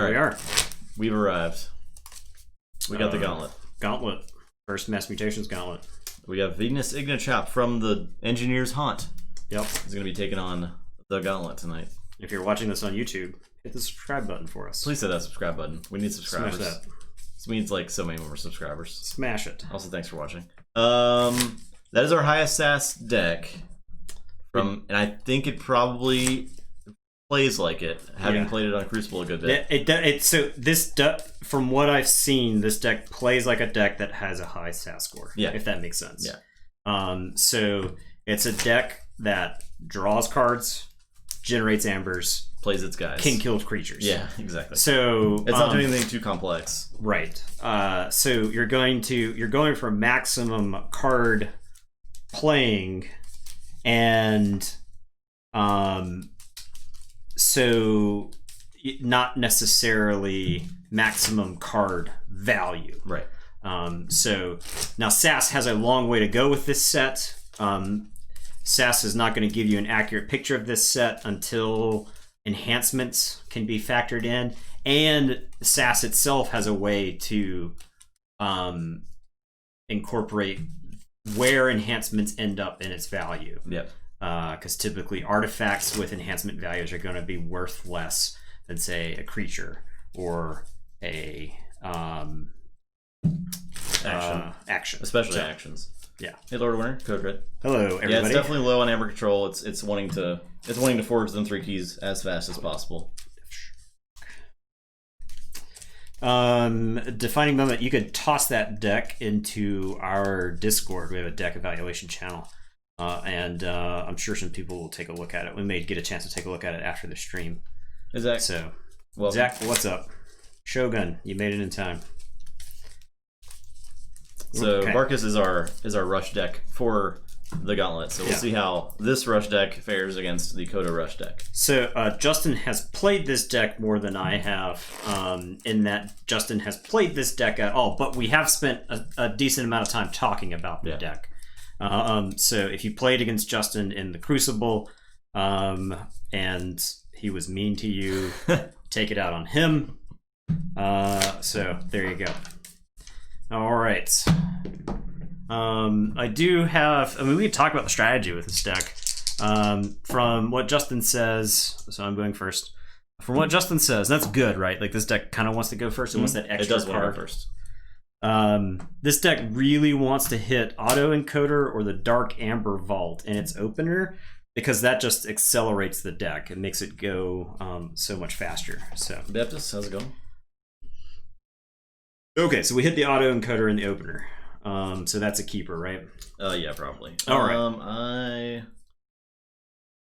Here we are. We've arrived. We got the Gauntlet. Gauntlet. First Mass Mutations Gauntlet. We have Ignichop from the Engineer's Haunt. Yep. He's going to be taking on the Gauntlet tonight. If you're watching this on YouTube, hit the subscribe button for us. Please hit that subscribe button. We need subscribers. Smash that. This means like so many more subscribers. Smash it. Also, thanks for watching. That is our highest SAS deck. And I think it probably plays like it, having played it on Crucible a good bit. So this deck, from what I've seen, this deck plays like a deck that has a high SAS score. Yeah, if that makes sense. Yeah. So it's a deck that draws cards, generates ambers, plays its guys, can kill creatures. Yeah, exactly. So it's not doing anything too complex. Right. So you're going for maximum card playing, and so not necessarily maximum card value. Right. So now SAS has a long way to go with this set. SAS is not going to give you an accurate picture of this set until enhancements can be factored in, and SAS itself has a way to incorporate where enhancements end up in its value. Yep. Because typically artifacts with enhancement values are going to be worth less than, say, a creature or a action. Especially actions. Yeah. Hey, Lord Winter, Code Red. Hello, everybody. Yeah, it's definitely low on amber control. It's wanting to forge them 3 keys as fast as possible. Defining moment. You could toss that deck into our Discord. We have a deck evaluation channel, and I'm sure some people will take a look at it. We may get a chance to take a look at it after the stream. Zach. So, well, Zach, what's up? Shogun, you made it in time. So okay. Barkus is our rush deck for the Gauntlet. So we'll see how this rush deck fares against the Coda rush deck. So Justin has played this deck more than I have, in that Justin has played this deck at all, but we have spent a decent amount of time talking about the deck. So if you played against Justin in the Crucible, and he was mean to you, take it out on him. So there you go. All right. I do have. I mean, we can talk about the strategy with this deck. From what Justin says, so I'm going first. From what Justin says, that's good, right? Like this deck kind of wants to go first. It wants that extra card. Want to go first. This deck really wants to hit Auto Encoder or the Dark Amber Vault in its opener, because that just accelerates the deck. It makes it go so much faster. So Baptist, how's it going? Okay, so we hit the Auto Encoder in the opener. So that's a keeper, right? Yeah, probably. All right. I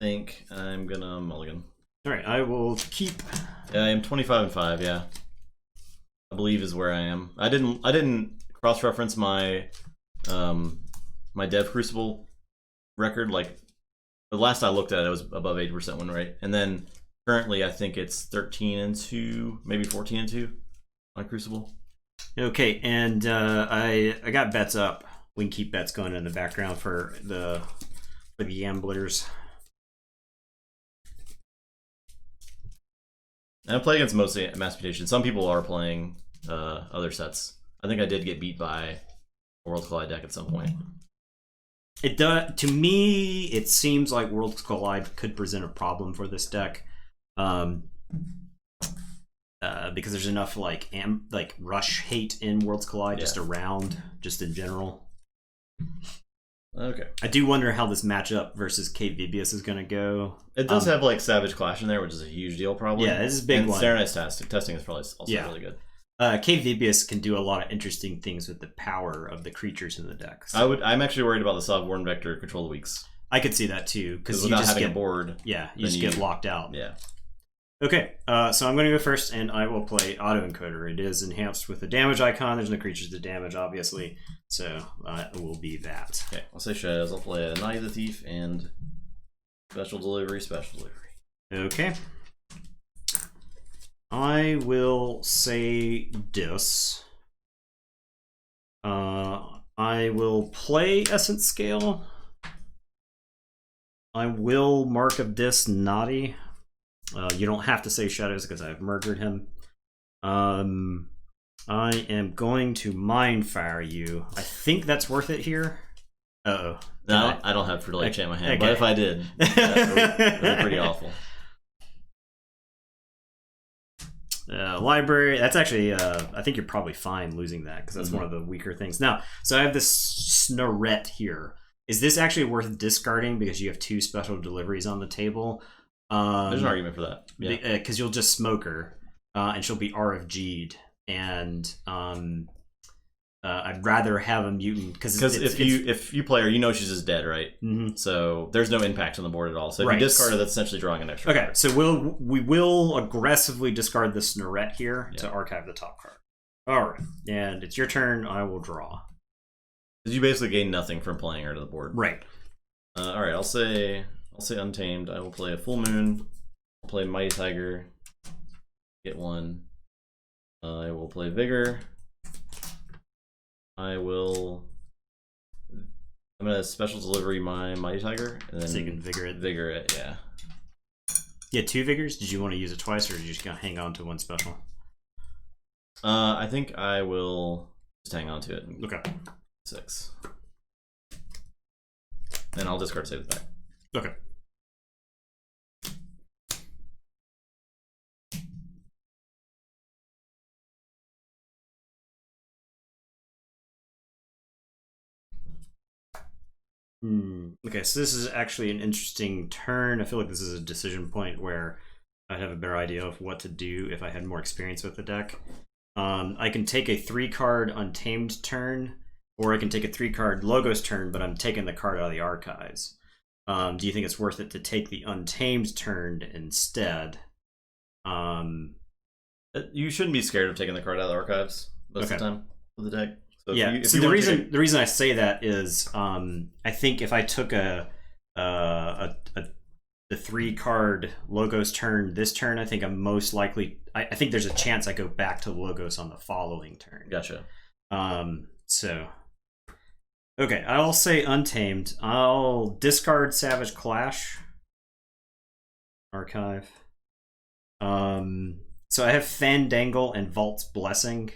think I'm gonna mulligan. All right, I will keep. Yeah, I am 25-5. Yeah, I believe is where I am. I didn't cross-reference my my Dev Crucible record. Like the last I looked at it was above 80% win rate, and then currently I think it's 13-2, maybe 14-2 on Crucible. Okay, and I got bets up. We can keep bets going in the background for the gamblers. And I play against mostly Mass Mutation. Some people are playing other sets. I think I did get beat by a Worlds Collide deck at some point. It does. To me, it seems like Worlds Collide could present a problem for this deck. Because there's enough like rush hate in Worlds Collide just around, just in general. Okay. I do wonder how this matchup versus Cave Vibius is going to go. It does have like Savage Clash in there, which is a huge deal probably. Yeah, this is a big one. Serenite's testing is probably also really good. Cave Vibius can do a lot of interesting things with the power of the creatures in the deck. So I'm actually worried about the Sovereign Vector control the weeks. I could see that too, because without having a board, you just get locked out. Yeah. Okay, so I'm going to go first, and I will play Auto Encoder. It is enhanced with the damage icon. There's no creatures to damage, obviously, so it will be that. Okay, I'll say Shaz. I'll play Night of the Thief and Special Delivery. Okay. I will say this. I will play Essence Scale. I will mark of this naughty. You don't have to say Shadows because I've murdered him. I am going to Mind Fire you. I think that's worth it here. Uh-oh. No, I don't have Fertility Chant in my hand, okay. but if I did, that would be pretty awful. Library, that's actually, I think you're probably fine losing that, because that's one of the weaker things. Now, so I have this Snarette here. Is this actually worth discarding because you have 2 special deliveries on the table? There's an argument for that. Yeah. Because you'll just smoke her, and she'll be RFG'd, and I'd rather have a mutant because if you play her, you know she's just dead, right? Mm-hmm. So there's no impact on the board at all. So if you discard her, that's essentially drawing an extra card. So we will aggressively discard the Snarette here to archive the top card. All right, and it's your turn. I will draw. Because you basically gain nothing from playing her to the board. Right. All right, I'll say Untamed. I will play a Full Moon. I'll play Mighty Tiger. Get 1. I will play Vigor. I'm gonna special delivery my Mighty Tiger, and then so you can Vigor it, yeah. You had 2 Vigors? Did you want to use it twice, or did you just gonna hang on to 1 special? I think I will just hang on to it. Okay. 6. And I'll discard Save the Back. Okay. Okay, so this is actually an interesting turn. I feel like this is a decision point where I'd have a better idea of what to do if I had more experience with the deck. I can take a 3-card Untamed turn, or I can take a 3-card Logos turn, but I'm taking the card out of the archives. Do you think it's worth it to take the Untamed turn instead? You shouldn't be scared of taking the card out of the archives most of the time with the deck. So so the reason I say that is I think if I took the 3-card Logos turn this turn, I think I'm most likely I think there's a chance I go back to Logos on the following turn. Gotcha. So okay, I'll say Untamed. I'll discard Savage Clash. Archive. So I have Fandangle and Vault's Blessing.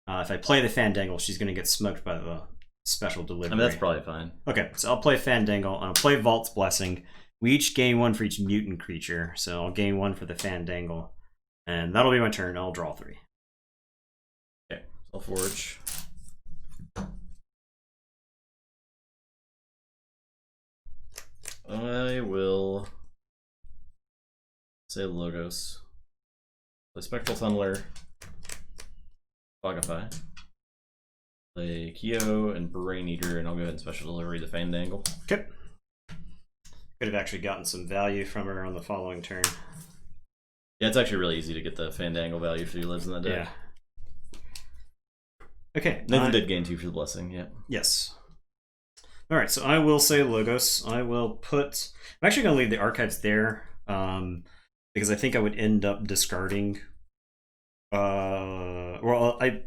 If I play the Fandangle, she's going to get smoked by the special delivery. I mean, that's probably fine. Okay, so I'll play Fandangle, and I'll play Vault's Blessing. We each gain 1 for each mutant creature, so I'll gain 1 for the Fandangle. And that'll be my turn. I'll draw 3. Okay, I'll Forge. I will say Logos. Play Spectral Tunneler. Fogify. Play Kyo and Brain Eater, and I'll go ahead and special delivery the Fandangle. Okay. Could have actually gotten some value from her on the following turn. Yeah, it's actually really easy to get the Fandangle value if she lives in that deck. Yeah. Okay. Nathan did gain 2 for the Blessing, yeah. Yes. Alright, so I will say Logos. I will put... I'm actually going to leave the archives there, because I think I would end up discarding... well, I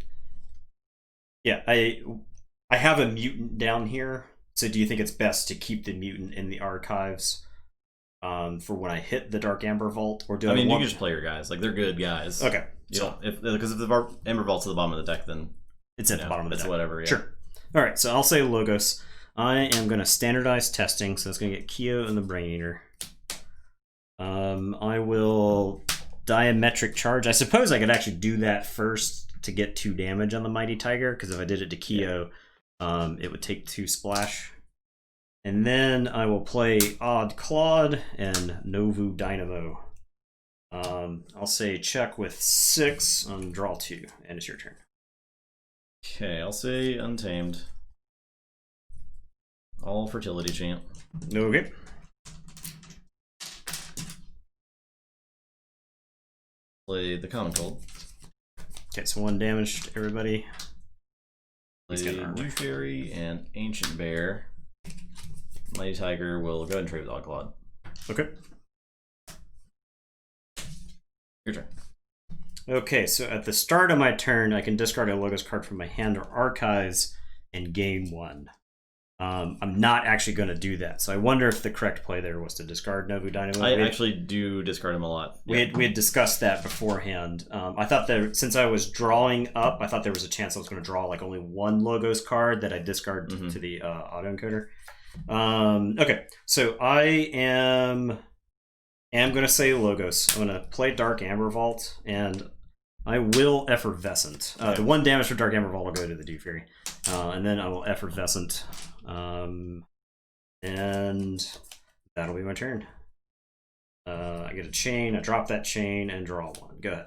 have a mutant down here, so do you think it's best to keep the mutant in the archives for when I hit the Dark Amber Vault, or do I mean, you can just play your guys. Like, they're good guys. Okay. Because if the Amber Vault's at the bottom of the deck, then it's at the bottom of the deck. It's whatever, yeah. Sure. Alright, so I'll say Logos. I am going to standardize testing, so it's going to get Kyo and the Brain Eater. I will Diametric Charge. I suppose I could actually do that first to get 2 damage on the Mighty Tiger, because if I did it to Kyo, it would take 2 splash. And then I will play Odd Claude and Novu Dynamo. I'll say check with 6 on draw 2, and it's your turn. Okay, I'll say Untamed. All Fertility Chant. Okay. Play the Common Cold. Okay, so 1 damage to everybody. Play Blue Fairy and Ancient Bear. Mighty Tiger will go ahead and trade with Odd Claude. Okay. Your turn. Okay, so at the start of my turn, I can discard a Logos card from my hand or archives and gain 1. I'm not actually going to do that. So I wonder if the correct play there was to discard Novu Dynamo. I actually do discard him a lot. We had discussed that beforehand. I thought that since I was drawing up, I thought there was a chance I was going to draw like only one Logos card that I discard to the autoencoder. Okay, so I am going to say Logos. I'm going to play Dark Amber Vault, and I will Effervescent. The 1 damage for Dark Amber Vault will go to the Dew Fury. And then I will Effervescent. And that'll be my turn. I get a chain, I drop that chain, and draw 1. Go ahead.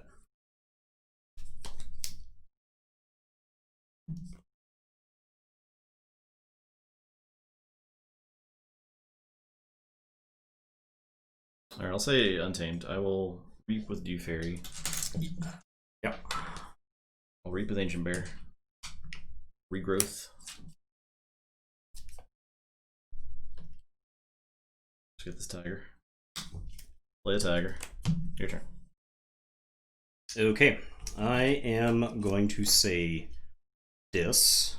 Alright, I'll say Untamed. I will Reap with Dew Fairy. Yep. I'll Reap with Ancient Bear. Regrowth. Let's get this tiger. Play a tiger. Your turn. Okay. I am going to say Dis.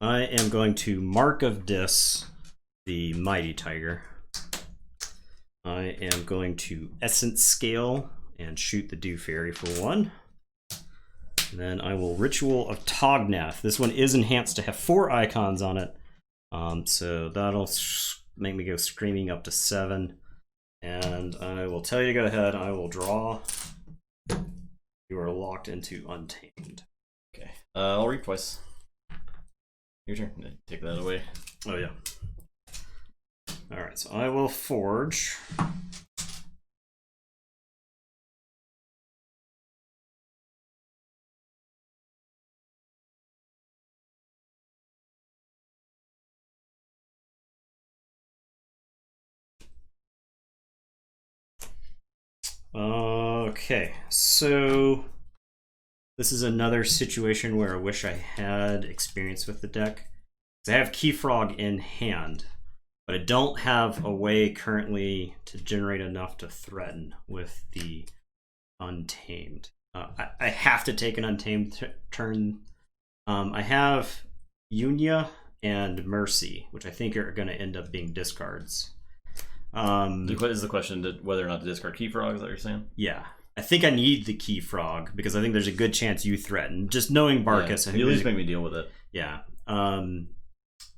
I am going to Mark of Dis, the Mighty Tiger. I am going to Essence Scale and shoot the Dew Fairy for 1. And then I will Ritual of Tognath. This one is enhanced to have 4 icons on it. So that'll make me go screaming up to 7. And I will tell you to go ahead. I will draw. You are locked into Untamed. Okay. I'll read twice. Your turn. Take that away. Oh, yeah. Alright, so I will Forge. Okay, so this is another situation where I wish I had experience with the deck. I have Keyfrog in hand, but I don't have a way currently to generate enough to threaten with the Untamed. I have to take an Untamed turn. I have Yunya and Mercy, which I think are going to end up being discards. Is the question whether or not to discard Keyfrog? Is that what you're saying? Yeah. I think I need the Keyfrog because I think there's a good chance you threaten. Just knowing Barkus, I think you at least make me deal with it. Yeah.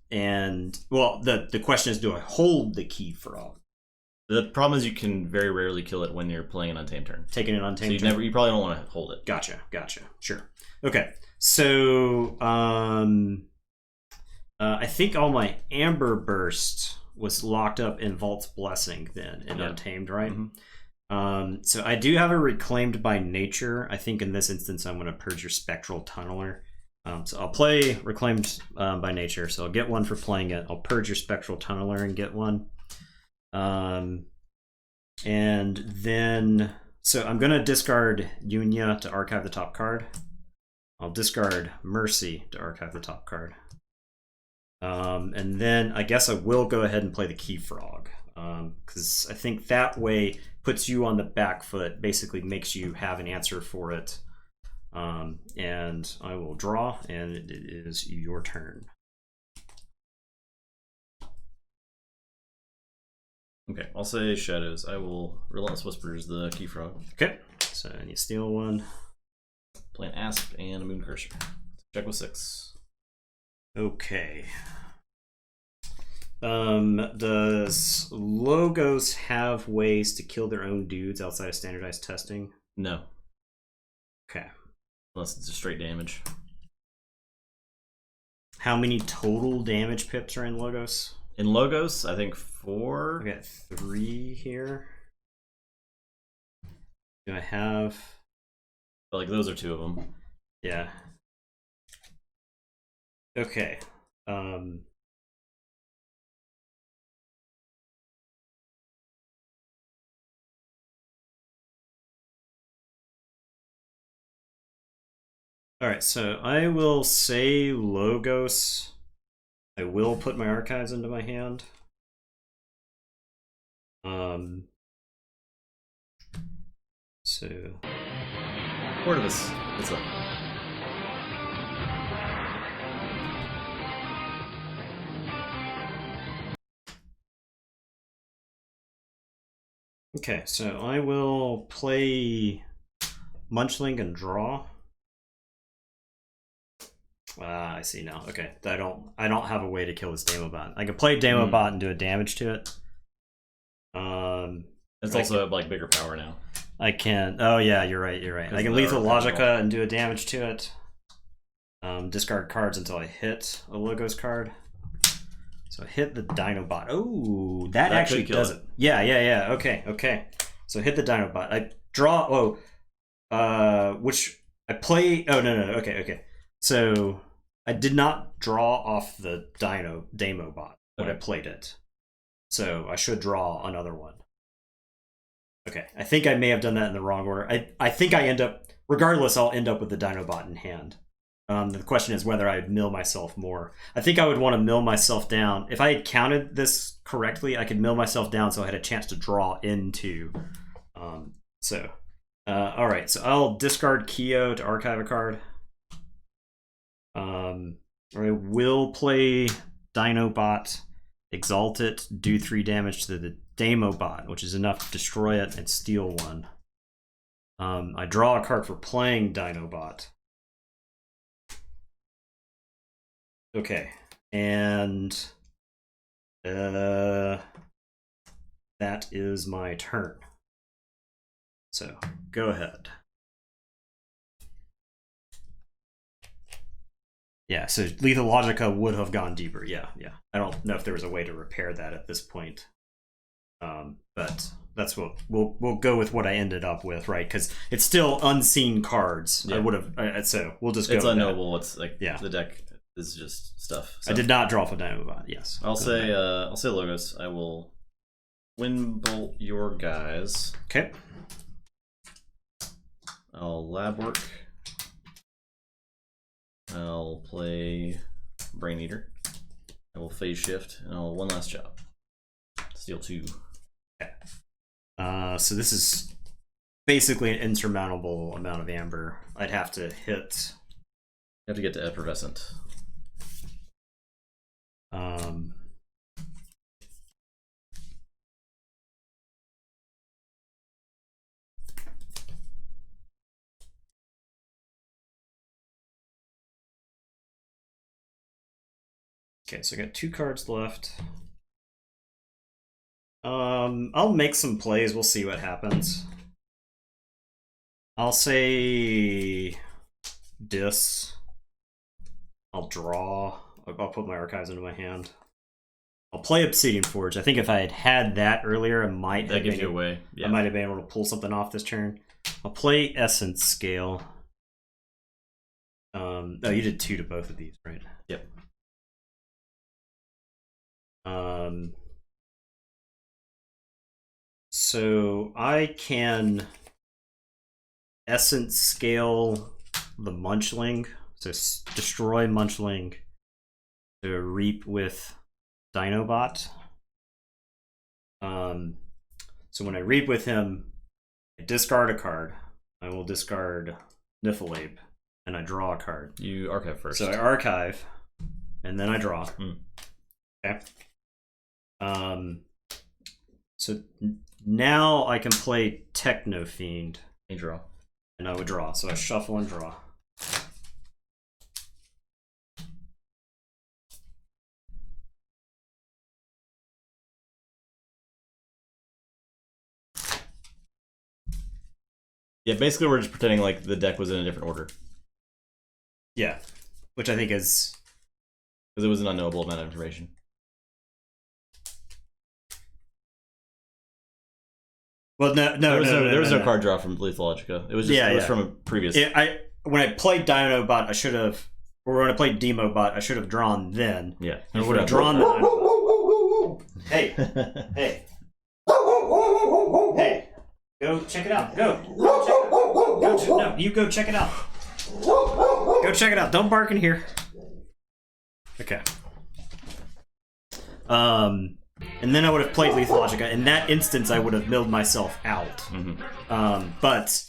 And well, the question is, do I hold the Keyfrog? The problem is you can very rarely kill it when you're playing an Untamed turn. Taking an Untamed turn? You probably don't want to hold it. Gotcha. Sure. Okay. So I think all my Amber Burst was locked up in Vault's Blessing then in Untamed, right? Mm-hmm. So I do have a Reclaimed by Nature. I think in this instance I'm going to purge your Spectral Tunneler. So I'll play Reclaimed by Nature, so I'll get 1 for playing it. I'll purge your Spectral Tunneler and get 1. And then, so I'm going to discard Yunya to archive the top card. I'll discard Mercy to archive the top card. And then I guess I will go ahead and play the Keyfrog, because I think that way puts you on the back foot, basically makes you have an answer for it. And I will draw, and it is your turn. Okay, I'll say Shadows. I will Relentless Whispers the Keyfrog. Okay, so you steal 1. Play an Asp and a Moon Cursor. Check with 6. Okay. Does Logos have ways to kill their own dudes outside of standardized testing? No. Okay. Unless it's just straight damage. How many total damage pips are in Logos? In Logos, I think 4. I got 3 here. Do I have... But like those are 2 of them. Yeah. Okay. Alright, so I will say Logos. I will put my archives into my hand. So Portivus, what's up? Okay, so I will play Munchling and draw. I see now. Okay, I don't have a way to kill this Damobot. I can play Damobot and do a damage to it. It's also like bigger power now. I can. Oh yeah, you're right. I can Lethal Logica and do a damage to it. Discard cards until I hit a Logos card. So I hit the Dinobot. Oh, that actually does it. Yeah. Okay. So hit the Dinobot. I draw. Which I play. Oh no. Okay. So I did not draw off the Damobot when I played it. So I should draw another one. Okay, I think I may have done that in the wrong order. I think I end up, regardless, I'll end up with the Dinobot in hand. The question is whether I'd mill myself more. I think I would want to mill myself down. If I had counted this correctly, I could mill myself down so I had a chance to draw into. All right, so I'll discard Kyo to archive a card. I will play Dinobot, exalt it, do 3 damage to the Damobot, which is enough to destroy it and steal 1. I draw a card for playing Dinobot. Okay, and that is my turn. So go ahead. Yeah, so Lethal Logica would have gone deeper. Yeah. I don't know if there was a way to repair that at this point. But that's what we'll go with what I ended up with, right? Because it's still unseen cards. Yeah. I would have. So we'll just go. It's with unknowable. It's like the deck is just stuff. So. I did not draw for Dinobot. Yes. I'll say Logos. I will Windbolt your guys. Okay. I'll lab work. I'll play Brain Eater. I will phase shift, and I'll one last job. Steal 2. Okay. So this is basically an insurmountable amount of amber. I'd have to hit. You have to get to Effervescent. Okay, so I got 2 cards left. I'll make some plays. We'll see what happens. I'll say Dis. I'll draw. I'll put my archives into my hand. I'll play Obsidian Forge. I think if I had had that earlier, I might have gives you away. Yeah. I might have been able to pull something off this turn. I'll play Essence Scale. Oh, you did 2 to both of these, right? Yep. So I can Essence Scale the Munchling, so destroy Munchling to reap with Dinobot. So when I reap with him, I discard a card. I will discard Niffleape, and I draw a card. You archive first. So I archive, and then I draw. Okay. So now I can play Techno Fiend. You draw. And I would draw. So I shuffle and draw. Yeah, basically we're just pretending like the deck was in a different order. Yeah, which I think is... Because it was an unknowable amount of information. Well, no, there was no card draw from Lethal Logica. It was just it was from a previous. When I played Dinobot, I should have, or when I played Demobot, I should have drawn then. Yeah, I would have drawn the. Hey, go check it out. No, you go check it out. Go check it out. Don't bark in here. Okay. And then I would have played Lethal Logica. In that instance, I would have milled myself out. But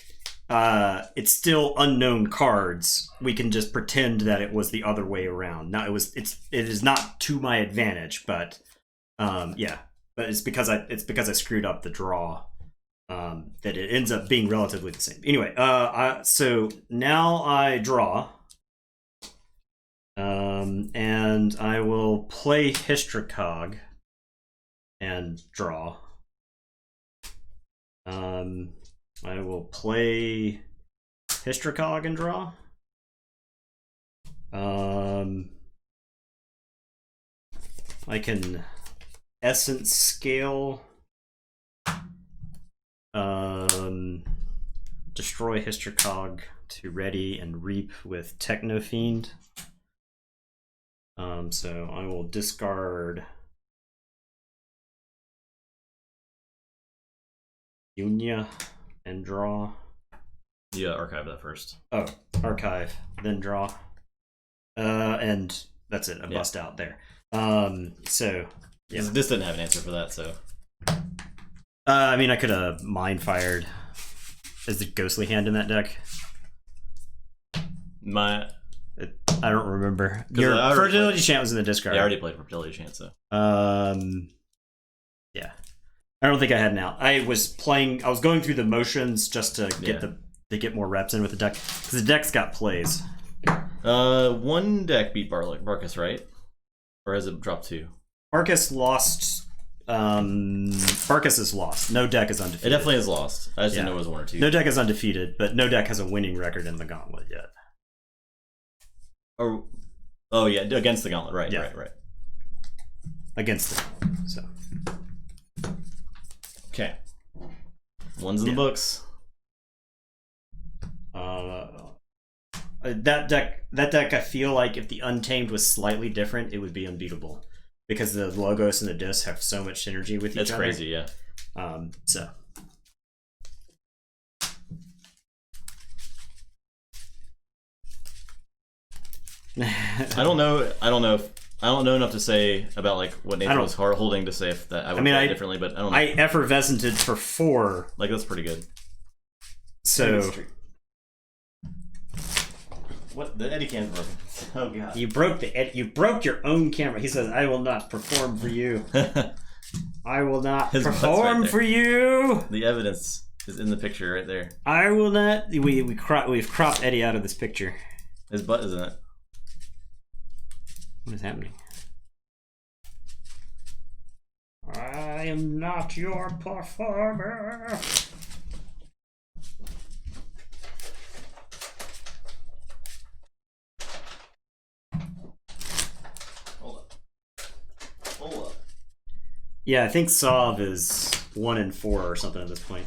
it's still unknown cards. We can just pretend that it was the other way around. Now it is not to my advantage, but yeah. But it's because I screwed up the draw. that it ends up being relatively the same. Anyway, so now I draw. And I will play Hystricog and draw. I will play Hystricog and draw. I can Essence Scale. Destroy Hystricog to ready and reap with Techno Fiend. So I will discard Unia and draw. Yeah, archive that first. Oh, archive, then draw. And that's it. I bust out there. So yeah. This didn't have an answer for that, so. I mean, I could have Mind Fired. Is the Ghostly Hand in that deck? I don't remember. Your Fertility Chant was in the discard. Yeah, I already played Fertility Chant, so. Yeah. I don't think I had an out. I was going through the motions just to get more reps in with the deck. Because the deck's got plays. One deck beat Barkus, right? Or has it dropped 2? Barkus lost. Barkus is lost. No deck is undefeated. It definitely is lost. I just didn't know it was 1 or 2. No deck is undefeated, but no deck has a winning record in the Gauntlet yet. Oh yeah, against the Gauntlet, right? Right. Against it. So. Okay. One's in the books. That deck, I feel like if the Untamed was slightly different, it would be unbeatable because the Logos and the Disc have so much synergy with each other. That's crazy, yeah. So. I don't know enough to say about like what Nathan was holding to say if that I would play differently, but I don't know. I effervescented for 4. Like that's pretty good. So what? The Eddie can's broken. Oh god. You broke your own camera. He says, "I will not perform for you. I will not perform for you." The evidence is in the picture right there. I will not. We've cropped Eddie out of this picture. His butt is in it. What is happening? I am not your performer. Hold up. Yeah, I think Sov is 1 and 4 or something at this point.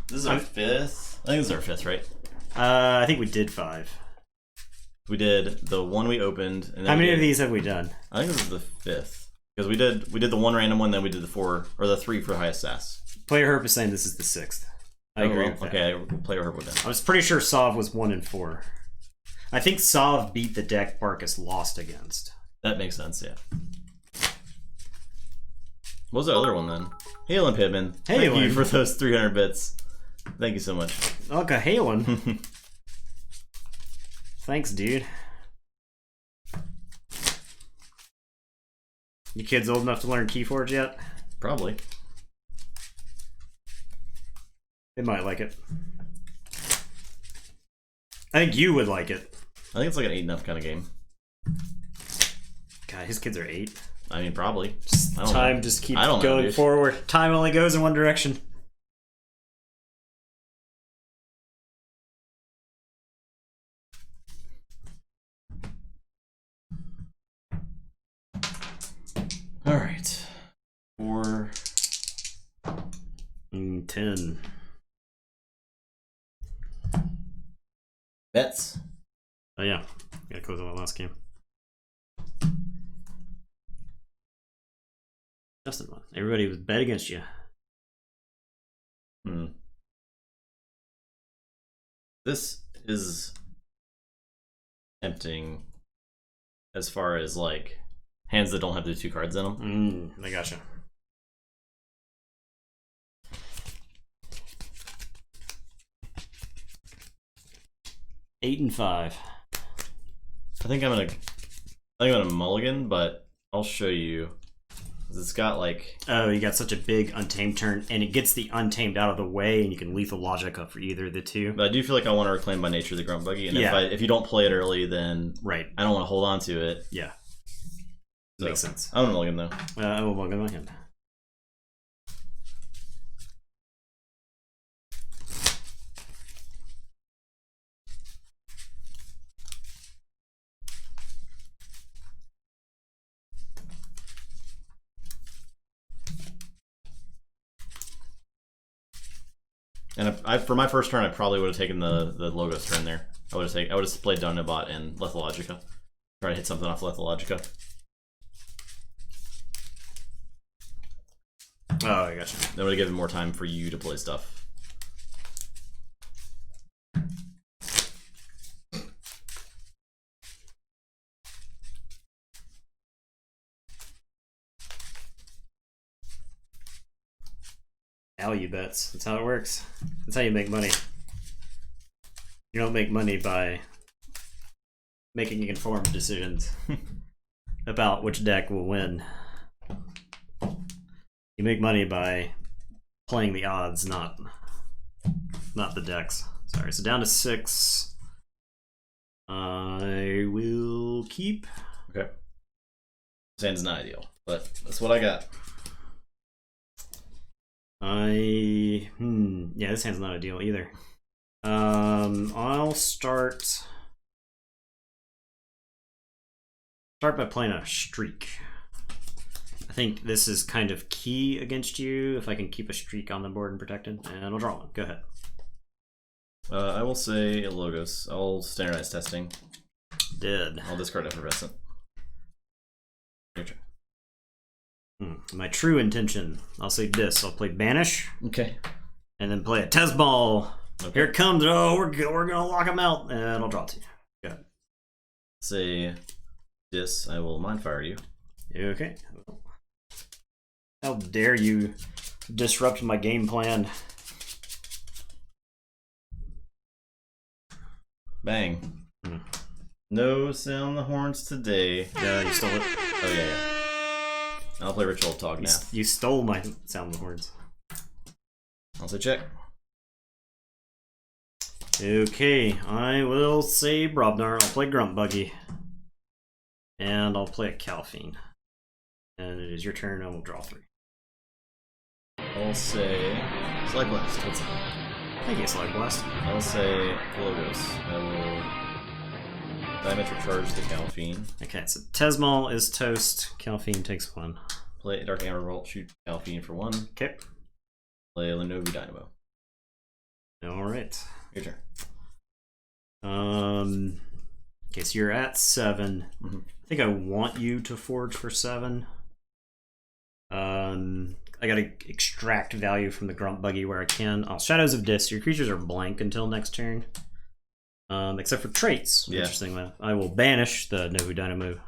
This is our 5th. I think this is our 5th, right? I think we did 5. We did the one we opened. And then how many of these have we done? I think this is the 5th because we did the 1 random one, then we did the 4 or the 3 for highest sass. Player Herb is saying this is the 6th. I agree with that. Okay, Player Herb with that. I was pretty sure Sov was 1 and 4. I think Sov beat the deck Barkus lost against. That makes sense, yeah. What was the other one then? Halen Pittman. Thank you for those 300 bits. Thank you so much. Okay, Halen. Thanks, dude. You kids old enough to learn Keyforge yet? Probably. They might like it. I think you would like it. I think it's like an 8 kind of game. God, his kids are 8. I mean, probably. Time just keeps going forward. Time only goes in one direction. All right. 4. 10. Bets. Oh yeah, gotta close on that last game. Justin won. Everybody was bet against you. This is tempting as far as like hands that don't have the 2 cards in them. I gotcha. Eight and 5. I think I'm gonna mulligan, but I'll show you It's got like... Oh, you got such a big Untamed turn, and it gets the Untamed out of the way, and you can Lethal Logic up for either of the two. But I do feel like I want to Reclaim by Nature the Grunt Buggy, and Yeah. if you don't play it early, then Right. I don't want to hold on to it. Yeah. So, Makes sense. I don't know him, though. I will welcome him. And for my first turn, I probably would have taken the Logos turn there. I would have played Dynabot and Lethalogica. Try to hit something off Lethalogica. Oh, I gotcha. That would have given more time for you to play stuff. Value bets. That's how it works. That's how you make money. You don't make money by making informed decisions about which deck will win. You make money by playing the odds, not the decks. Sorry, so down to 6. I will keep. Okay. This hand's not ideal, but that's what I got. Yeah, this hand's not ideal either. I'll start by playing a streak. I think this is kind of key against you if I can keep a streak on the board and protected, and I'll draw one. Go ahead. I will say Logos. I'll standardize testing. Dead. I'll discard Effervescent. Your turn. My true intention, I'll say this. I'll play Banish. Okay. And then play a Test Ball. Okay. Here it comes. Oh, we're gonna lock him out, and I'll draw 2. Go ahead. Say this. I will Mind Fire you. Okay. How dare you disrupt my game plan? Bang. No sound the horns today. You stole it. Oh yeah. I'll play Ritual Tog now. You stole my sound the horns. I'll say check. Okay, I will say Brobnar. I'll play Grunt Buggy. And I'll play a Calphine. And it is your turn, and we'll draw 3. I'll say Slide Blast. What's it? I think it's Slide Blast. I'll say Logos. I will Diametric Charge the Calphine. Okay, so Tesmal is toast. Calphine takes 1. Play Dark Amber Bolt, shoot Calphine for 1. Okay. Play Lenovo Dynamo. Alright. Your turn. Okay, so you're at 7. Mm-hmm. I think I want you to forge for 7. I gotta extract value from the Grunt Buggy where I can. Shadows of Dis. Your creatures are blank until next turn. Except for traits. Yeah. Interestingly. I will banish the Novu Dynamo.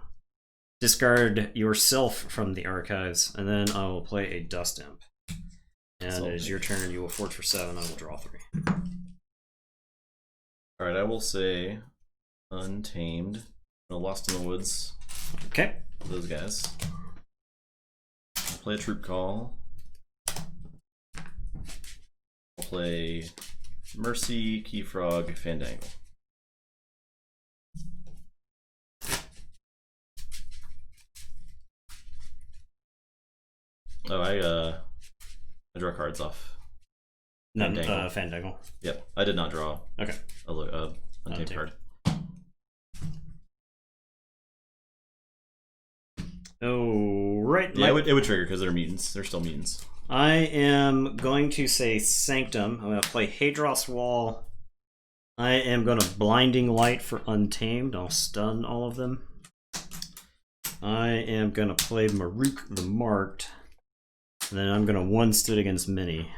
Discard yourself from the archives, and then I will play a Dust Imp. And it is your turn. You will forge for 7. I will draw 3. Alright, I will say Untamed. No, Lost in the Woods. Okay. Those guys. I'll play a Troop Call. I'll play Mercy, Keyfrog, Fandangle. Oh, I draw cards off. Fandangle. Fandangle. Yep, I did not draw. Okay. A Untamed card. Oh, right. Yeah, it would trigger because they're mutants. They're still mutants. I am going to say Sanctum. I'm going to play Hadros Wall. I am going to Blinding Light for Untamed. I'll stun all of them. I am going to play Maruk the Marked. And then I'm going to one-stood against Mini.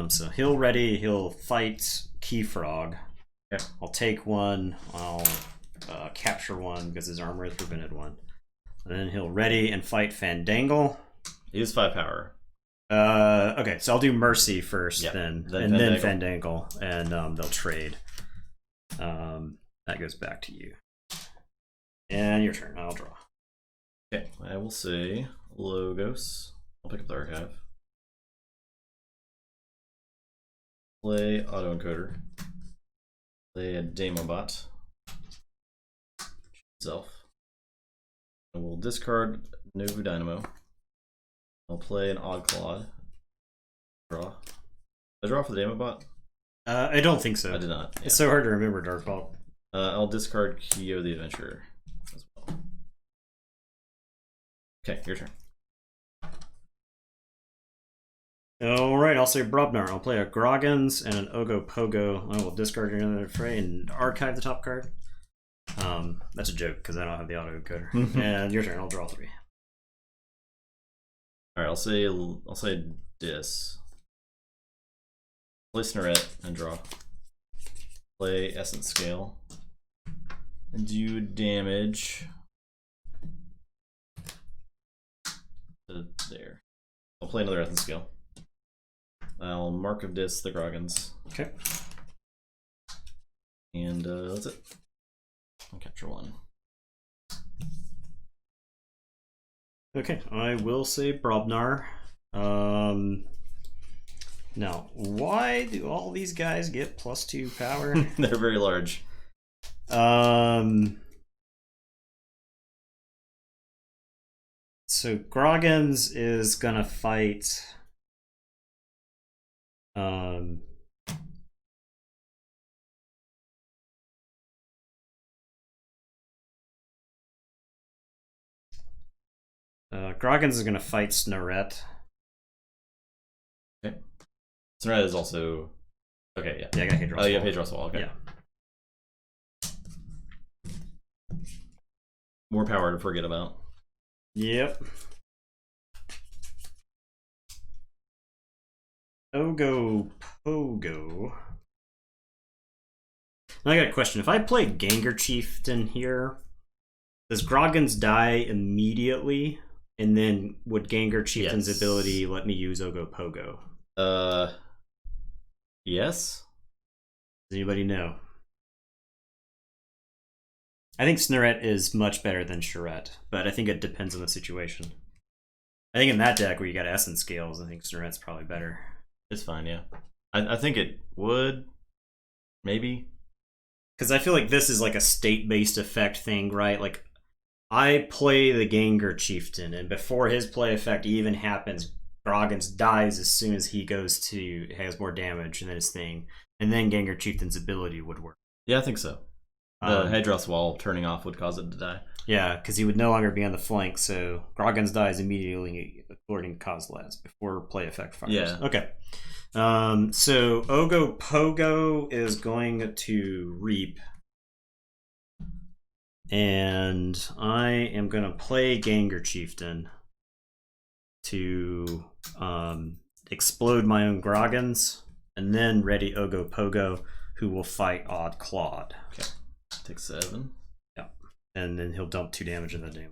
So he'll ready. He'll fight Keyfrog. Okay. I'll take 1. I'll capture 1 because his armor has prevented 1. And then he'll ready and fight Fandangle. He is 5 power. Okay, so I'll do Mercy first, Yep. then Then Fandangle, and they'll trade. That goes back to you. And your turn. I'll draw. Okay, I will say Logos. I'll pick up the archive. Play autoencoder. Play a Demobot. Itself. I will discard no Dynamo. I'll play an Odd Clawed. Draw. I draw for the Demobot? I don't think so. I did not. Yeah. It's so hard to remember, Darkbolt. I'll discard Kyo the Adventurer as well. Okay, your turn. Alright, I'll say Brobnar. I'll play a Groggins and an Ogopogo. I will discard another fray and archive the top card. That's a joke because I don't have the autoencoder. And your turn, I'll draw 3. Alright, I'll say Dis. Play Snorret and draw. Play Essence Scale. And do damage to there. I'll play another Essence Scale. I'll Mark of Dis the Groggins. Okay. And that's it. I'll capture 1. Okay, I will say Brobnar. Now, why do all these guys get +2 power? They're very large. So Groggins is gonna fight. Groggins is gonna fight Snorret. Okay. Snorret is also okay. Yeah. Yeah, I got Hadros. Oh, you have Hadros Wall. Okay. Yeah. More power to forget about. Yep. Ogopogo. Now I got a question. If I play Gengar Chieftain here, does Groggins die immediately? And then would Gengar Chieftain's ability let me use Ogopogo? Yes. Does anybody know? I think Snorret is much better than Charette, but I think it depends on the situation. I think in that deck where you got Essence Scales, I think Snorret's probably better. It's fine, yeah. I think it would. Maybe. Because I feel like this is like a state-based effect thing, right? Like, I play the Gengar Chieftain, and before his play effect even happens, Groggins dies as soon as he has more damage than his thing. And then Gengar Chieftain's ability would work. Yeah, I think so. The Hadros Wall turning off would cause it to die. Yeah, because he would no longer be on the flank, so Groggins dies immediately according to Kozlaz before play effect fires. Yeah. Okay. So Ogopogo is going to reap. And I am going to play Gengar Chieftain to explode my own Groggins, and then ready Ogopogo, who will fight Odd Clawed. Okay. Take 7. Yeah. And then he'll dump 2 damage in the damage.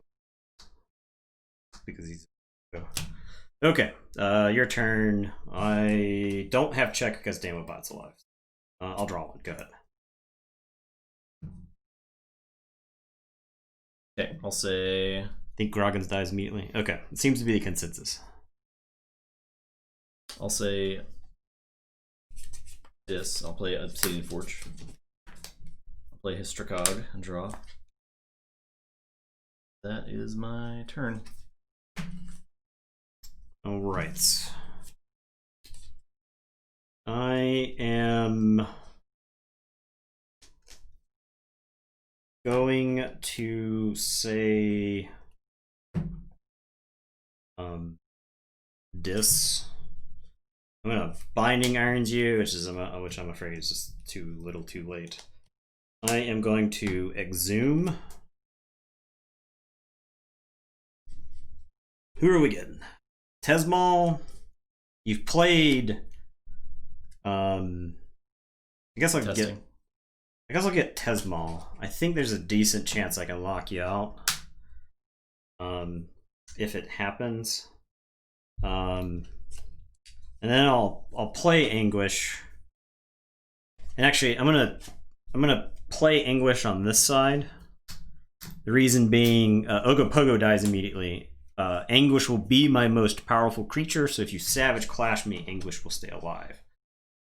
Because he's... Okay. Your turn. I don't have check because Damobot's alive. I'll draw 1. Go ahead. Okay, I'll say... I think Groggins dies immediately. Okay. It seems to be the consensus. I'll say... This. I'll play Obsidian Forge. I'll play Hystricog and draw. That is my turn. All right. I am going to say Dis. I'm gonna Binding Irons you, which I'm afraid is just too little, too late. I am going to Exhume. Who are we getting? Tesmal. You've played. I guess I'll Testing. get Tesmal. I think there's a decent chance I can lock you out. If it happens. And then I'll play Anguish. And actually, I'm gonna play Anguish on this side, The reason being, Ogopogo dies immediately. Anguish will be my most powerful creature, so if you Savage Clash me, Anguish will stay alive.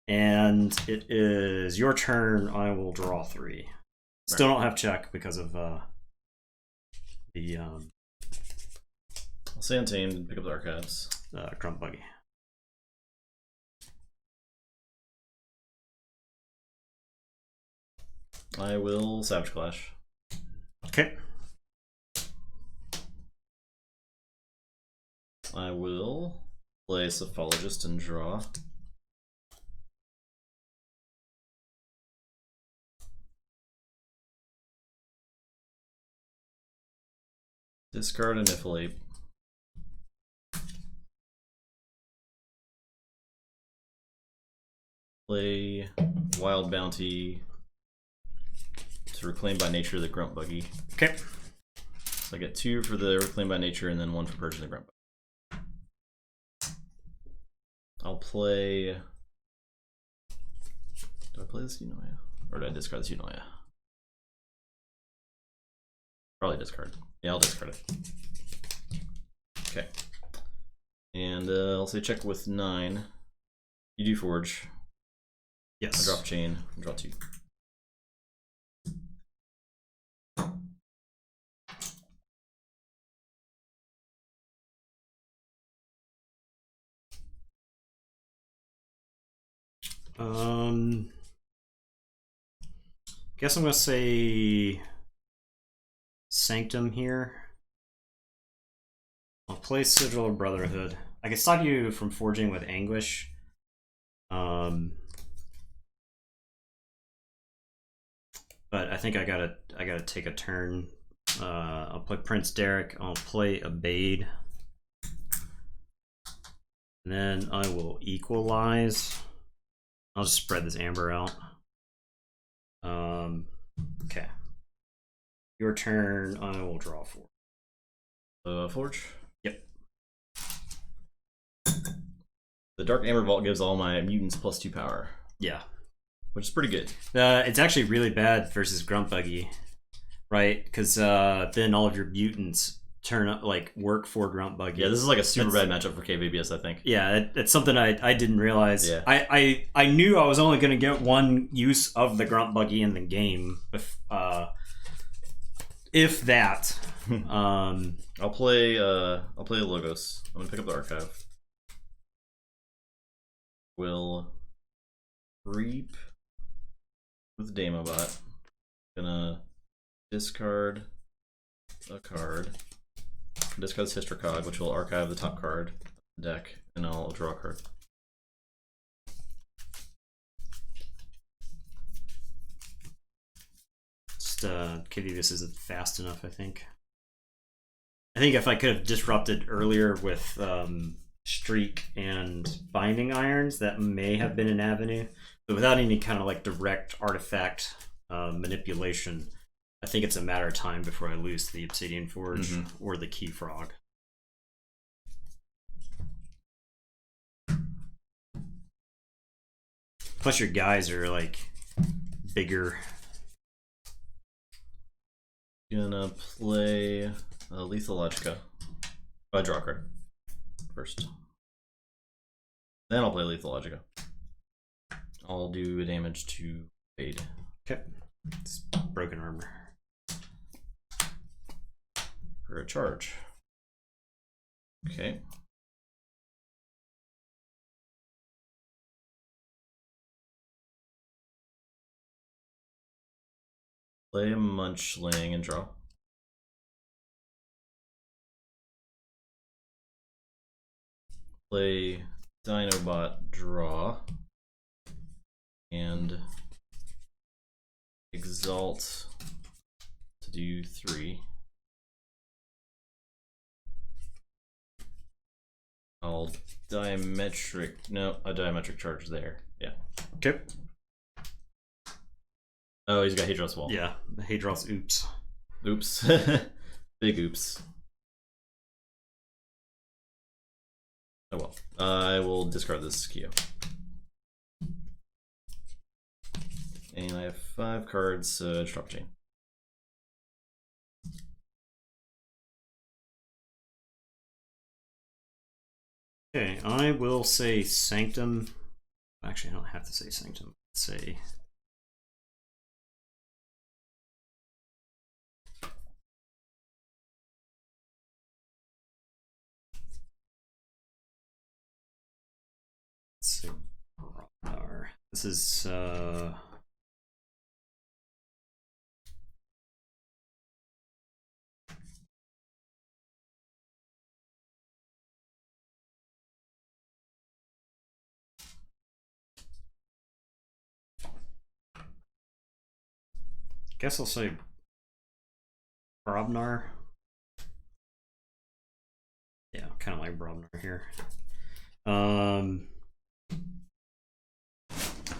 And it is your turn. I will draw 3. Still don't have check because of the. I'll say Untamed and pick up the archives. Crump Buggy. I will Savage Clash. Okay. I will play Cephalogist and draw. Discard a Niffle. Play Wild Bounty to Reclaim by Nature the Grunt Buggy. Okay. So I get 2 for the Reclaim by Nature and then 1 for Purging the Grunt Buggy. I'll play. Do I play this Unoya? Or do I discard this Unoya? Probably discard. Yeah, I'll discard it. Okay. And I'll say check with 9. You do Forge. Yes. I drop Chain. Draw 2. Guess I'm gonna say Sanctum here. I'll play Sigil of Brotherhood. I can stop you from forging with Anguish. But I think I gotta take a turn. I'll play Prince Derek. I'll play Abade. And then I will equalize. I'll just spread this amber out. Okay. Your turn. I will draw 4. Forge? Yep. The Dark Amber Vault gives all my mutants +2 power. Yeah. Which is pretty good. It's actually really bad versus Grunt Buggy, right? Because then all of your mutants turn up, like, work for Grunt Buggy. Yeah, this is like a super bad matchup for KVBS, I think. Yeah, it's something I didn't realize. Yeah. I knew I was only going to get one use of the Grunt Buggy in the game, if that. I'll play Logos. I'm gonna pick up the archive. Will Reap with Damobot. Gonna discard a card. Discard Sister Cog, which will archive the top card of the deck, and I'll draw a card. Just KVBS isn't fast enough, I think. I think if I could have disrupted earlier with Streak and Binding Irons, that may have been an avenue. But without any kind of like direct artifact manipulation, I think it's a matter of time before I lose the Obsidian Forge or the Key Frog. Plus your guys are like bigger. Gonna play Lethal Logica. I draw a card first. Then I'll play Lethal Logica. I'll do damage to Fade. Okay. It's broken armor. For a charge. Okay. Play a Munchling and draw. Play Dinobot, draw. And Exalt to do 3. I'll diametric, no, a diametric charge there. Yeah. Okay. Oh, he's got Hadros Wall. Yeah, the Hadros oops. Oops. Big oops. Oh well. I will discard this Kyo. And I have 5 cards, drop chain. Okay, I will say Sanctum. Actually, I don't have to say Sanctum. Let's say. This is guess I'll say Brobnar. Yeah, kind of like Brobnar here. I'm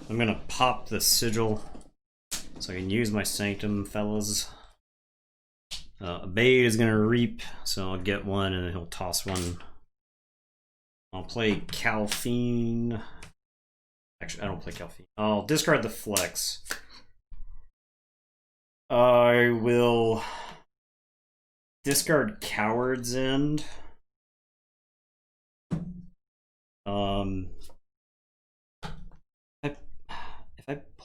gonna pop the sigil so I can use my Sanctum, fellas. Abade is gonna reap, so I'll get one and then he'll toss one. I'll play Calphine. Actually, I don't play Calphine. I'll discard the flex. I will discard Coward's End.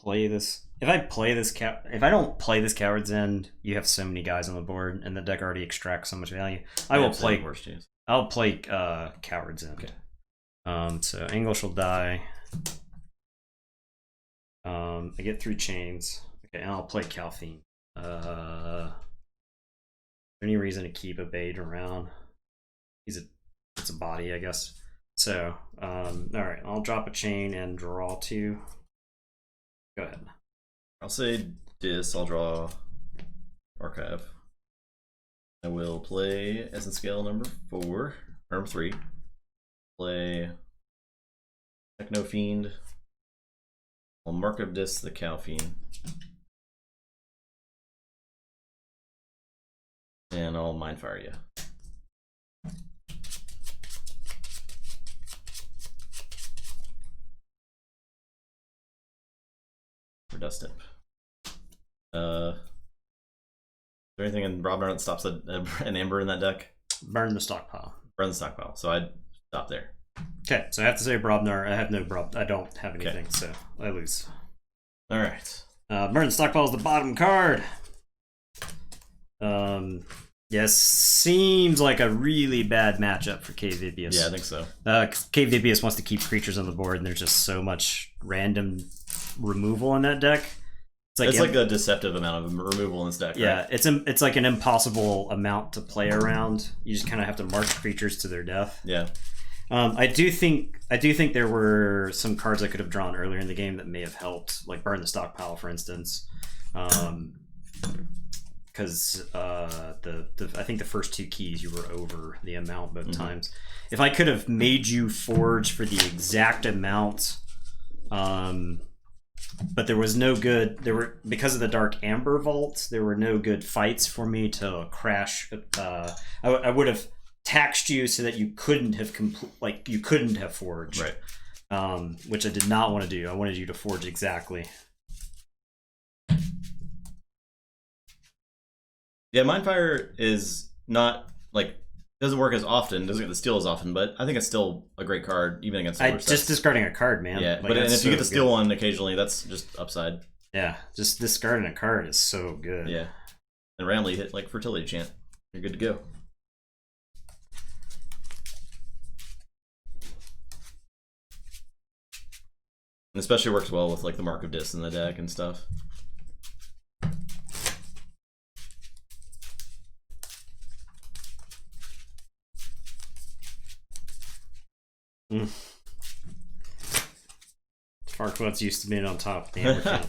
If I don't play this Coward's End, you have so many guys on the board, and the deck already extracts so much value. I'll play Coward's End. Okay. So Angle shall die. I get 3 chains. Okay, and I'll play Calphine. Any reason to keep a Bade around? It's a body, I guess. So, alright, I'll drop a chain and draw 2. Go ahead. I'll say Dis, I'll draw Archive. I will play Essence Scale number 4, number 3. Play Techno Fiend. I'll Mark of Dis the Calphine. And I'll Mindfire you. For Dust Tip. Is there anything in Brobnar that stops an Amber in that deck? Burn the stockpile. Burn the stockpile. So I'd stop there. Okay, so I have to say Brobnar. I have no I don't have anything, so I lose. All right. Burn the stockpile is the bottom card. Yes, seems like a really bad matchup for Cave Vibius. Yeah, I think so. Cave Vibius wants to keep creatures on the board, and there's just so much random removal in that deck. It's like a deceptive amount of removal in this deck. Yeah, right? it's like an impossible amount to play around. You just kind of have to march creatures to their death. Yeah. I do think there were some cards I could have drawn earlier in the game that may have helped, like Burn the Stockpile, for instance. Because I think the first 2 keys you were over the amount both times. If I could have made you forge for the exact amount, but there was no good. Because of the Dark Amber Vault, there were no good fights for me to crash. I would have taxed you so that you couldn't have forged, right? Which I did not want to do. I wanted you to forge exactly. Yeah, Mindfire is not doesn't work as often, doesn't get the steal as often, but I think it's still a great card, even against older sets. Just discarding a card, man. Yeah, but if you get the steal one occasionally, that's just upside. Yeah, just discarding a card is so good. Yeah, and randomly hit Fertility Chant, you're good to go. And especially works well with the Mark of Dis in the deck and stuff. Farquaad's used to being on top of the amber count.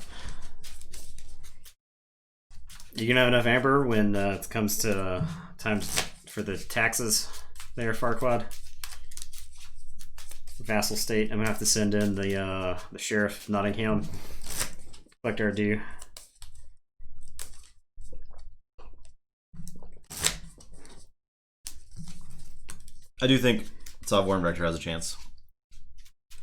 You gonna have enough amber when it comes to time for the taxes there, Farquaad? Vassal state. I'm gonna have to send in the sheriff of Nottingham. Collect our due. I do think Sovereign Rector has a chance.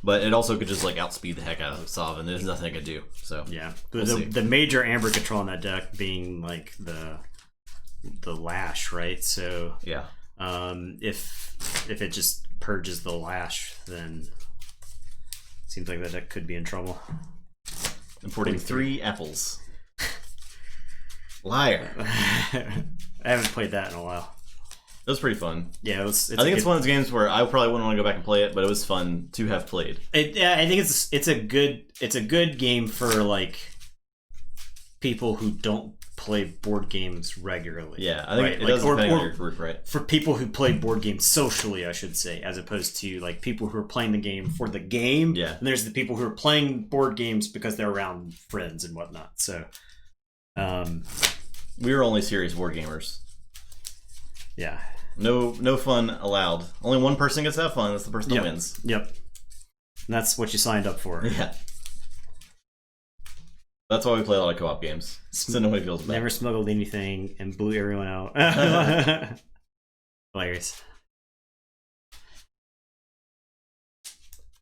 But it also could just outspeed the heck out of Sov, and there's nothing I could do. So yeah, the major amber control on that deck being the lash, right? So yeah, if it just purges the lash, then seems like that deck could be in trouble. Importing 3 apples. Liar. I haven't played that in a while. It was pretty fun. Yeah, I think it's one of those games where I probably wouldn't want to go back and play it, but it was fun to have played. Yeah, I think it's a good game for like people who don't play board games regularly. Yeah, I think it does depend on your group, right? For people who play board games socially, I should say, as opposed to like people who are playing the game for the game. Yeah. And there's the people who are playing board games because they're around friends and whatnot. So, we were only serious board gamers. Yeah. No fun allowed. Only one person gets to have fun. That's the person that wins. Yep. And that's what you signed up for. Yeah. That's why we play a lot of co-op games. So nobody feels bad. Never smuggled anything and blew everyone out. Hilarious.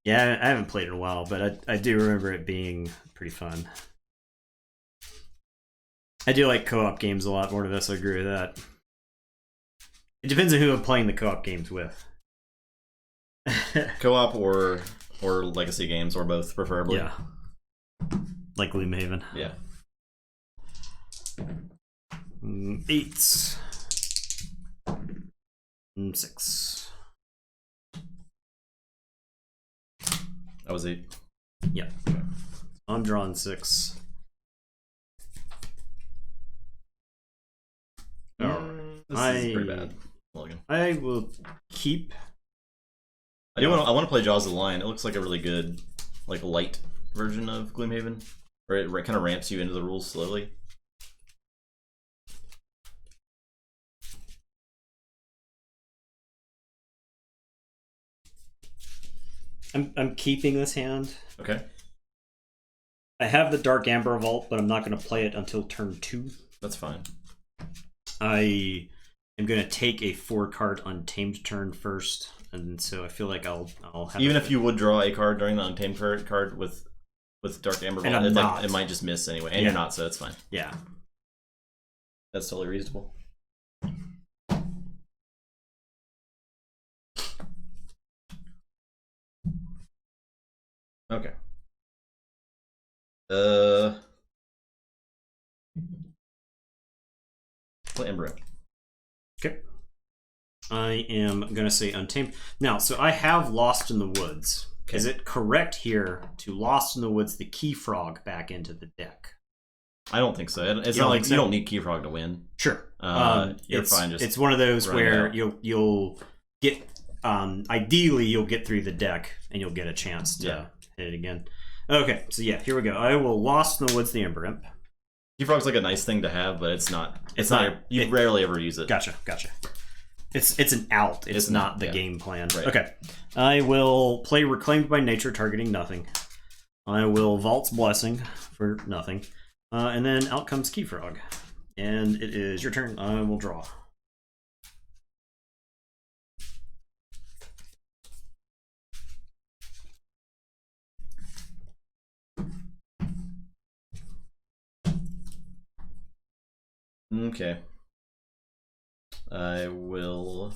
Yeah, I haven't played in a while, but I do remember it being pretty fun. I do like co-op games a lot more to this. I agree with that. It depends on who I'm playing the co-op games with. Co-op or legacy games, or both, preferably. Yeah. Like Gloomhaven. Yeah. 8. 6. That was 8. Yeah. I'm drawing 6. This is pretty bad. I will keep. I want to play Jaws of the Lion. It looks like a really good, like, light version of Gloomhaven, where it kind of ramps you into the rules slowly. I'm keeping this hand. Okay. I have the Dark Amber Vault, but I'm not going to play it until turn 2. That's fine. I am going to take a 4-card Untamed turn first, and so I feel like I'll have. Even if you would draw a card during the Untamed card with Dark Amber Vault, it might just miss anyway, and you're not, so it's fine. Yeah, that's totally reasonable. Okay. Play Embryo. Okay. I am going to say Untamed. Now, so I have Lost in the Woods. Okay. Is it correct here to Lost in the Woods the Key Frog back into the deck? I don't think so. It's not like you don't need Key Frog to win. Sure. You're fine. It's one of those where you'll get ideally you'll get through the deck and you'll get a chance to hit it again. Okay, so yeah, here we go. I will Lost in the Woods the Ember Imp. Key Frog's like a nice thing to have, but it's not. You rarely ever use it. Gotcha. It's an out. It's not the game plan. Right. Okay. I will play Reclaimed by Nature, targeting nothing. I will Vault's Blessing for nothing. And then out comes Key Frog. And it is your turn. I will draw. Okay. I will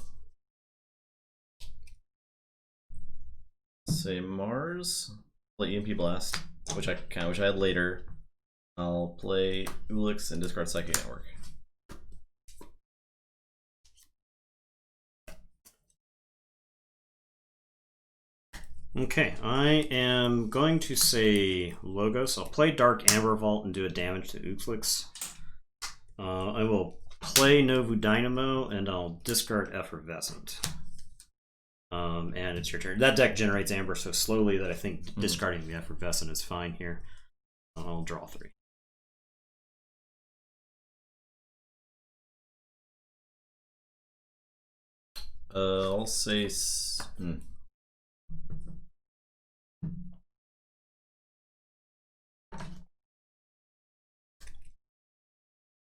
say Mars, play EMP Blast, which I had later. I'll play Ulix and discard Psychic Network. Okay, I am going to say Logos. I'll play Dark Amber Vault and do a damage to Ulix. I will play Novu Dynamo and I'll discard Effervescent. And it's your turn. That deck generates Amber so slowly that I think discarding the Effervescent is fine here. I'll draw 3. I'll say.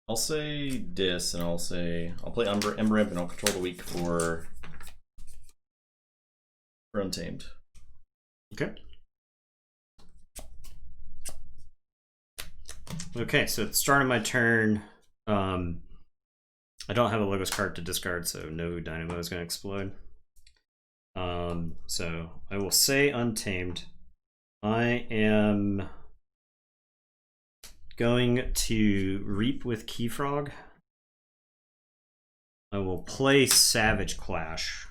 I'll say Dis, and I'll play Ember Imp, and I'll control the weak for Untamed. Okay. Okay, so at the start of my turn, I don't have a Logos card to discard, so no Dynamo is going to explode. So I will say Untamed. I am going to Reap with Keyfrog. I will play Savage Clash,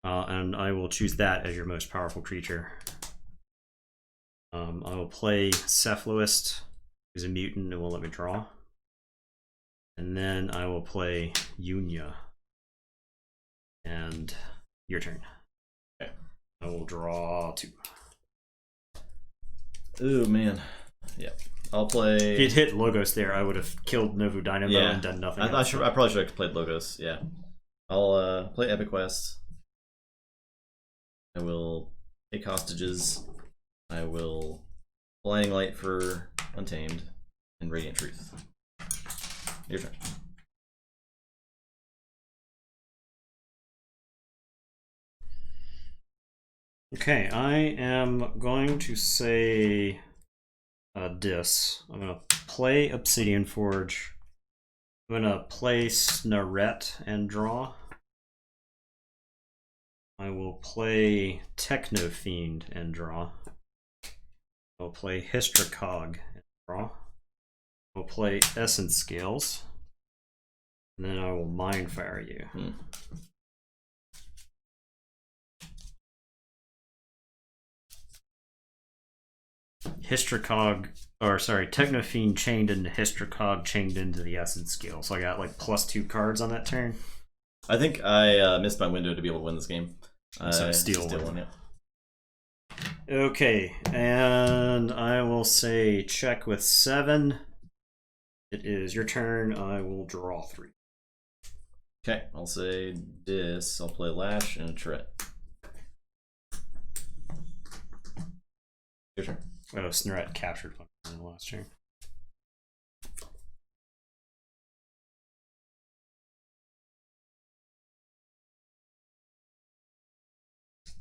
and I will choose that as your most powerful creature. I will play Cephaloist, who's a mutant and will let me draw. And then I will play Yunya. And your turn. Okay. I will draw 2. Ooh, man. Yeah. I'll play... If you'd hit Logos there, I would have killed Novu Dynamo and done nothing else. I probably should have played Logos, yeah. I'll play Epic Quest. I will take Hostages. I will Blinding Light for Untamed. And Radiant Truth. Your turn. Okay, I am going to say Dis. I'm going to play Obsidian Forge. I'm going to play Snarette and draw. I will play Techno Fiend and draw. I'll play Hystracog and draw. I'll play Essence Scales. And then I will Mindfire you. Hystracog, or sorry, Technofiend chained into Hystracog, chained into the Essence Scale. So I got like +2 cards on that turn. I think I missed my window to be able to win this game. So steal one. Yeah. Okay, and I will say check with 7. It is your turn. I will draw 3. Okay, I'll say Dis. I'll play Lash and a Tourette. Your turn. Oh, Snarette captured one in the last turn.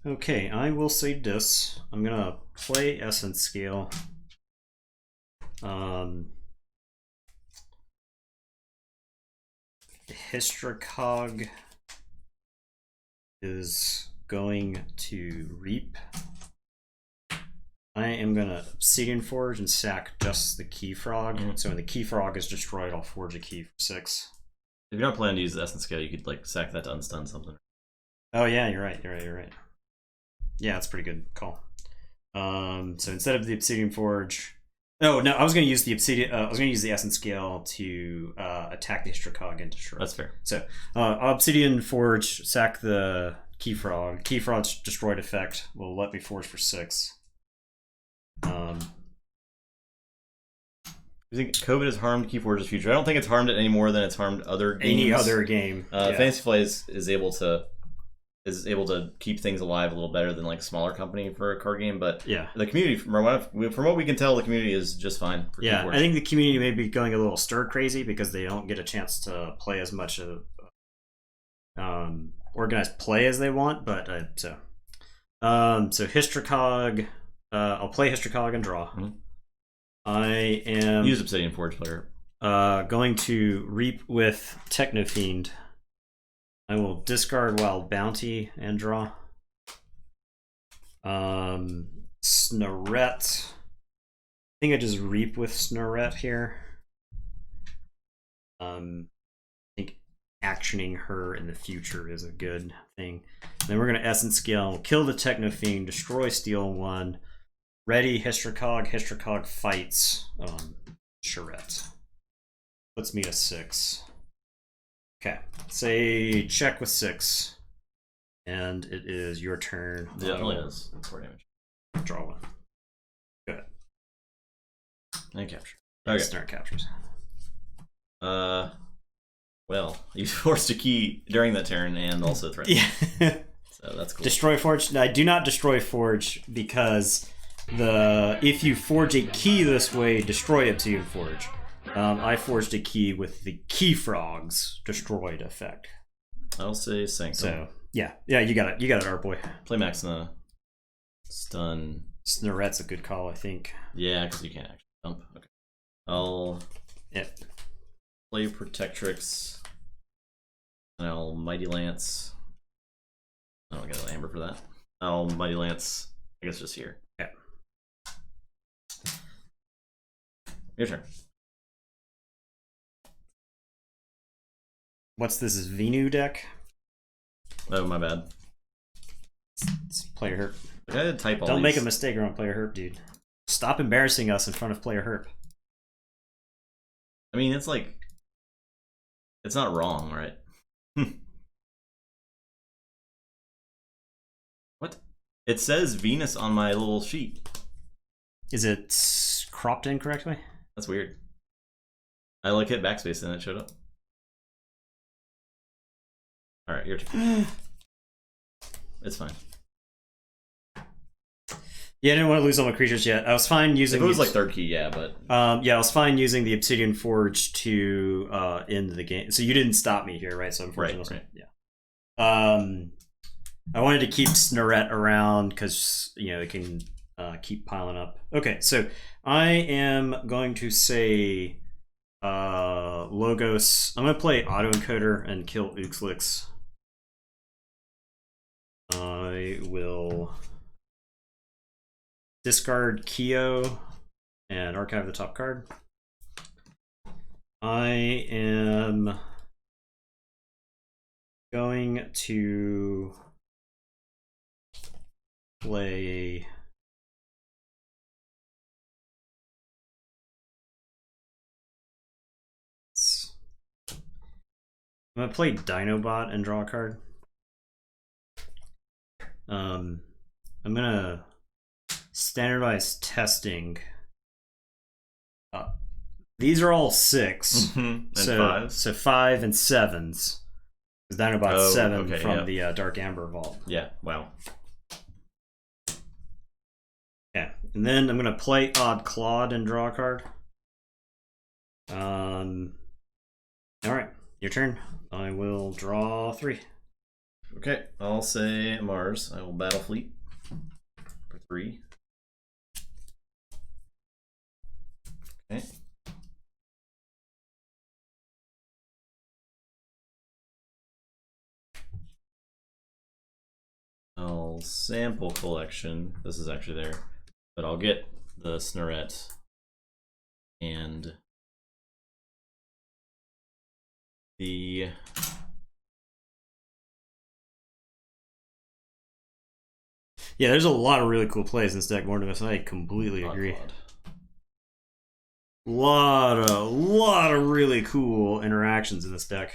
Okay, I will say Dis. I'm gonna play Essence Scale. Hystracog is going to Reap. I am gonna Obsidian Forge and sack just the Keyfrog. So when the Keyfrog is destroyed, I'll forge a key for 6. If you're not planning to use the Essence Scale, you could like sack that to unstun something. Oh yeah, you're right. Yeah, that's a pretty good call. So instead of the Obsidian Forge, I was gonna use the Obsidian. I was gonna use the Essence Scale to attack the Hystracog and destroy. That's fair. So Obsidian Forge, sack the Keyfrog. Keyfrog's destroyed effect will let me forge for 6. You think COVID has harmed Keyforge's future? I don't think it's harmed it any more than it's harmed other games. Any other game. Fantasy Flight is able to keep things alive a little better than like a smaller company for a card game, but yeah, the community from what we can tell, the community is just fine. For Keyforge. I think the community may be going a little stir crazy because they don't get a chance to play as much of organized play as they want. But so Hystracog, I'll play Hystracog and draw. I am use Obsidian Forge player. Going to Reap with Technofiend. I will discard Wild Bounty and draw. Snarette. I think I just Reap with Snarette here. I think actioning her in the future is a good thing. And then we're going to Essence Scale, kill the Technofiend, destroy Steel 1. Ready, Hystracog fights Charette. Puts me to 6. Okay, say check with 6. And it is your turn. Yeah, it only has 4 damage. Draw 1. Good. And capture. Okay. Start captures. Well, you forced a key during that turn and also threatened. Yeah. So that's cool. Destroy Forge. I do not destroy Forge because if you forge a key this way, destroy Obsidian Forge. I forged a key with the Keyfrog's destroyed effect. I'll say Sanctum. So yeah, you got it, Art Boy. Play Maxna. Stun. Snarette's a good call, I think. Yeah, because you can't actually jump. Okay. I'll play Protectrix. And I'll Mighty Lance. I don't get an amber for that. I'll Mighty Lance, I guess, just here. Okay. Your turn. What's this? Is Venu deck? Oh, my bad. It's player herp. I did type all Don't these. make a mistake around player herp, dude. Stop embarrassing us in front of player herp. I mean, it's like, it's not wrong, right? What? It says Venus on my little sheet. Is it cropped incorrectly? That's weird. I like hit backspace and it showed up. All right, your turn. It's fine. Yeah, I didn't want to lose all my creatures yet. I was fine using. If it was like third key, yeah, but yeah, I was fine using the Obsidian Forge to end the game. So you didn't stop me here, right? So unfortunately, right. Yeah. I wanted to keep Snorret around because it can keep piling up. Okay, so I am going to say Logos. I'm going to play Autoencoder and kill Uxlix. I will discard Keo and archive the top card. I am going to play I'm gonna play Dinobot and draw a card. I'm gonna standardize testing. These are all 6, and so 5s. So 5 and 7s. Because Dinobot's 7 okay, from the Dark Amber Vault. Yeah, wow. Yeah, and then I'm gonna play Odd Claude and draw a card. All right, your turn. I will draw 3. Okay, I'll say Mars. I will battle fleet for 3. Okay. I'll sample collection. This is actually there, but I'll get the Snorret and the Yeah, there's a lot of really cool plays in this deck, Mortimus. I completely agree. Lot of really cool interactions in this deck.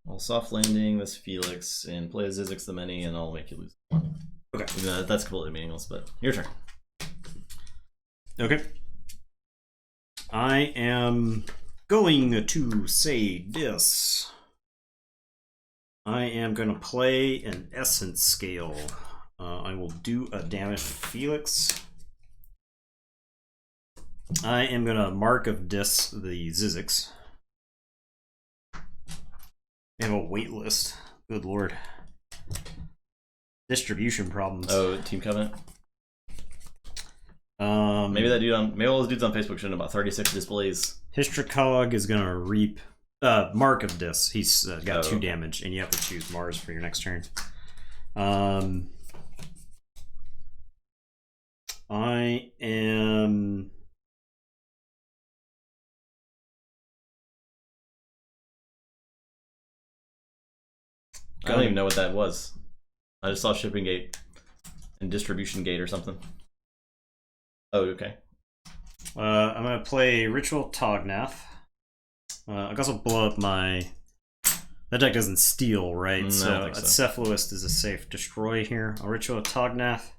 I'll soft landing this Felix and play Zizix the Many, and I'll make you lose 1. Okay. That's completely meaningless, but your turn. Okay. I am going to say this. I am going to play an Essence Scale. I will do a damage Felix. I am going to Mark of Dis the Zizix. They have a wait list. Good lord. Distribution problems. Oh, Team Covenant? Maybe that dude maybe all those dudes on Facebook shouldn't have about 36 displays. Hystricog is going to reap Mark of Dis. He's got 2 okay. damage, and you have to choose Mars for your next turn. I am... I don't even know what that was. I just saw Shipping Gate and Distribution Gate or something. Oh, okay. I'm going to play Ritual Tognath. I guess I'll blow up my... That deck doesn't steal, right? I So don't think so. Cephalist is a safe destroy here. I'll Ritual Tognath.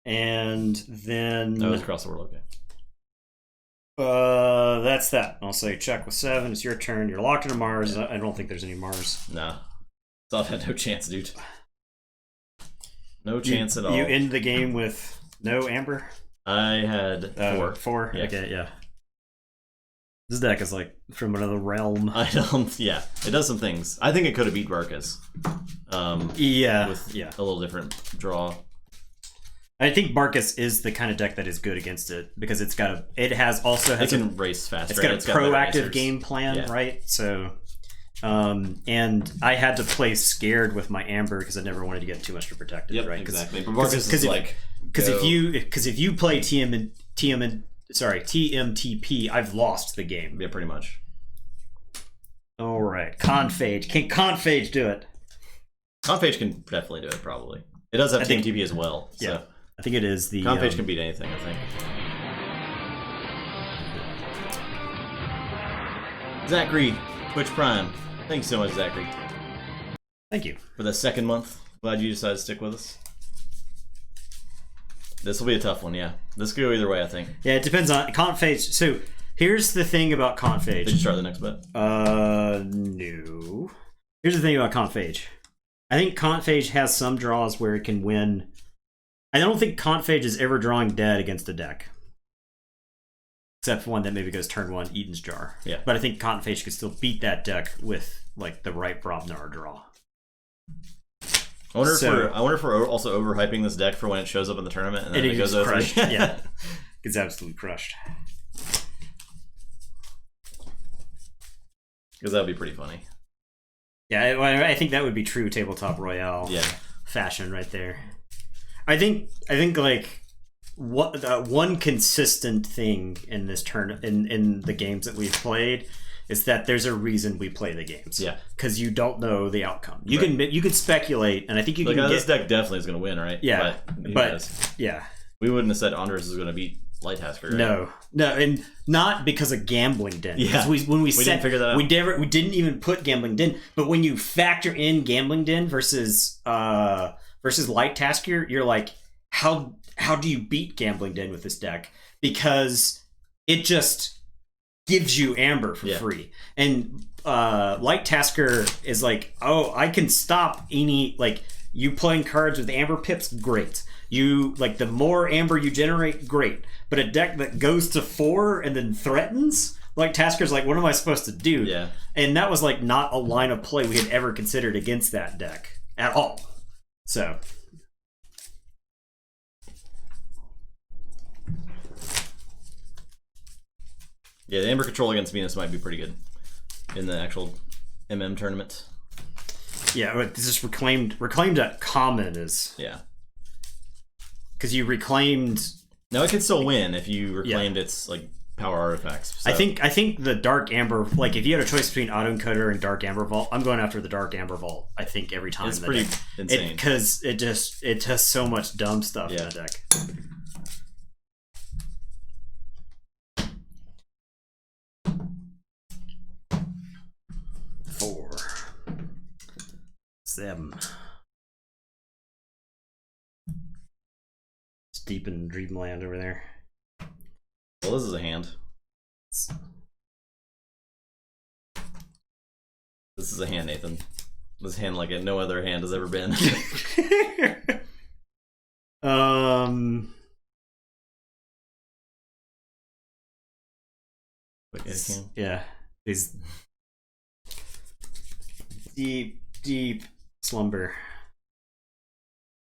And then... That was across the world, okay. That's that. I'll say check with 7. It's your turn. You're locked into Mars. Yeah. I don't think there's any Mars. Nah. Thought I had no chance, dude. No chance at all. You end the game with no Amber? I had 4. 4? Yeah. Okay, yeah. This deck is like from another realm. Yeah, it does some things. I think it could have beat Barkas. Yeah. With yeah. a little different draw. I think Barkas is the kind of deck that is good against it because it's got a. It has also has It can race faster. It's got a better proactive answers. game plan, Yeah. right? So And I had to play scared with my Amber because I never wanted to get too much to protect it. Yep, right? exactly. But Marcus is like, because if you play TMTP, I've lost the game. Yeah, pretty much. All right, Conphage. Can Conphage do it? Conphage can definitely do it. Probably. It does have TMTP as well. So. Yeah, I think it is the Conphage can beat anything. I think. Zachary, Twitch Prime. Thanks so much, Zachary. Thank you for the second month. Glad you decided to stick with us. This will be a tough one, yeah. This could go either way, I think. Yeah, it depends on Conphage. So here's the thing about Conphage. Did you start the next bet? No. Here's the thing about Conphage. I think Conphage has some draws where it can win. I don't think Conphage is ever drawing dead against a deck. Except for one that maybe goes turn 1, Eaton's Jar. Yeah. But I think Conphage could still beat that deck with like the right Brobnar draw. I wonder if we're also overhyping this deck for when it shows up in the tournament and then it goes over. Crushed. Yeah. It's absolutely crushed. Because that would be pretty funny. Yeah, I think that would be true Tabletop Royale fashion right there. I think like what one consistent thing in this in the games that we've played is that there's a reason we play the games. Yeah, because you don't know the outcome. You can speculate, and I think you can. This deck definitely is going to win, right? Yeah, but yeah, we wouldn't have said Andres is going to beat Light Tasker. Right? No, and not because of Gambling Den. Yeah, when we didn't figure that out. We didn't even put Gambling Den. But when you factor in Gambling Den versus Light Tasker, you're like, how do you beat Gambling Den with this deck? Because it just gives you Amber for free. And Light Tasker is like, oh, I can stop any, like, you playing cards with Amber pips, great. You, like, the more Amber you generate, great. But a deck that goes to 4 and then threatens, Light Tasker's like, what am I supposed to do? Yeah. And that was, like, not a line of play we had ever considered against that deck at all. So... yeah, the Amber control against Venus might be pretty good in the actual MM tournament. Yeah, but this is reclaimed at common is... Yeah. Because you reclaimed... No, it could still win if you reclaimed its like power artifacts. So. I think the Dark Amber, like if you had a choice between Autoencoder and Dark Amber Vault, I'm going after the Dark Amber Vault. I think every time. It's pretty insane because it does so much dumb stuff in the deck. 4, 7. It's deep in Dreamland over there. Well, this is a hand. This is a hand, Nathan. This hand like no other hand has ever been. Yeah. These deep slumber.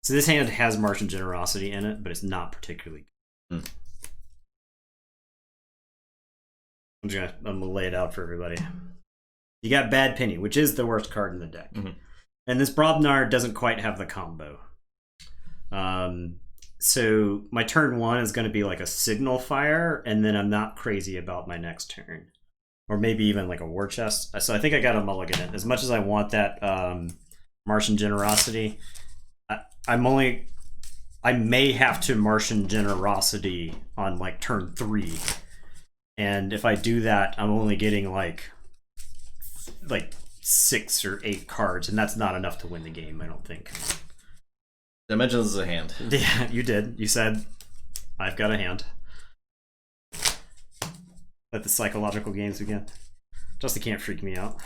So this hand has Martian Generosity in it, but it's not particularly good. I'm gonna lay it out for everybody. You got Bad Penny, which is the worst card in the deck. And this Brobnar doesn't quite have the combo. So my turn 1 is going to be like a Signal Fire, and then I'm not crazy about my next turn. Or maybe even like a War Chest. So I think I got a mulligan it. As much as I want that Martian Generosity, I may have to Martian Generosity on like turn 3. And if I do that, I'm only getting like 6 or 8 cards, and that's not enough to win the game, I don't think. I mentioned this is a hand. Yeah, you did. You said, I've got a hand. Let the psychological games begin. Justin can't freak me out.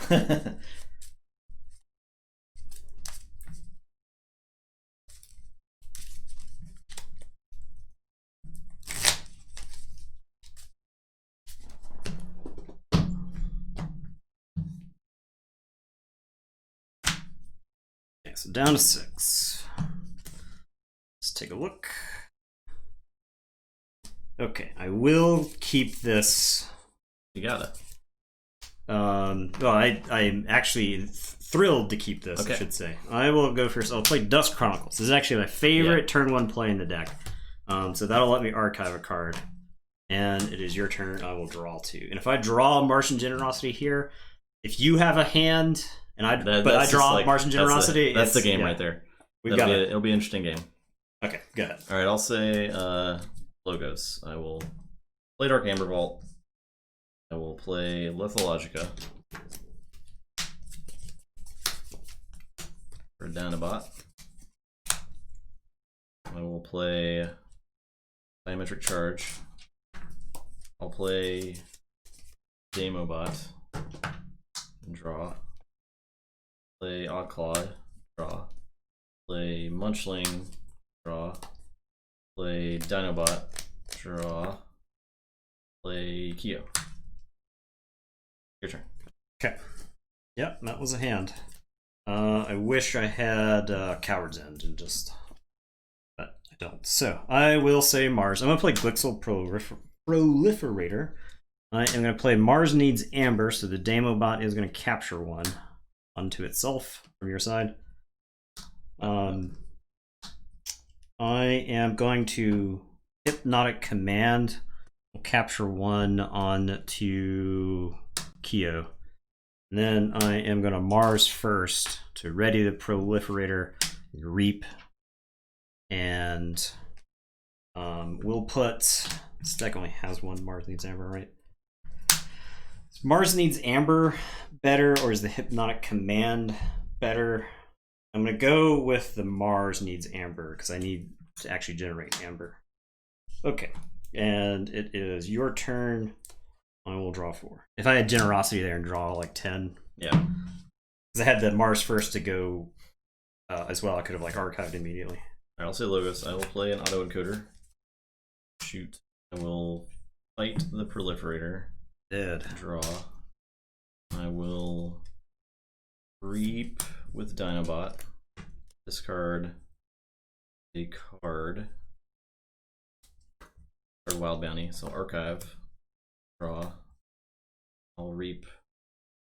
Okay, so down to 6. Let's take a look. Okay, I will keep this. You gotta. Well, I'm actually thrilled to keep this, I should say. I will go first. I'll play Dusk Chronicles. This is actually my favorite turn 1 play in the deck. So that'll let me archive a card. And it is your turn. I will draw 2. And if I draw Martian Generosity here, if you have a hand, and I draw like, Martian Generosity, that's the game right there. It'll be an interesting game. Okay, go ahead. All right, I'll say Logos. I will play Dark Amber Vault. I will play Lethalogica for Dinobot. I will play Diametric Charge. I'll play Demobot and draw. Play Oddclaw, draw. Play Munchling, draw. Play Dinobot, draw. Play Kyo. Your turn. Okay. Yep, that was a hand. I wish I had Coward's End and just... but I don't. So, I will say Mars. I'm going to play Glixel Proliferator. I am going to play Mars Needs Amber, so the Demobot is going to capture one unto itself from your side. I am going to Hypnotic Command. We'll capture one on to Kyo. And then I am going to Mars first to ready the Proliferator, Reap, and we'll put... this deck only has one Mars Needs Amber, right? Is Mars Needs Amber better, or is the Hypnotic Command better? I'm going to go with the Mars Needs Amber, because I need to actually generate Amber. Okay, and it is your turn. I will draw 4. If I had Generosity there and draw like 10. Yeah. Because I had the Mars first to go as well, I could have like archived immediately. Alright, I'll say Logos. I will play an Autoencoder. Shoot. I will fight the Proliferator. Dead. Draw. I will Reap with Dinobot. Discard a card. Or Wild Bounty. So archive. Draw. I'll Reap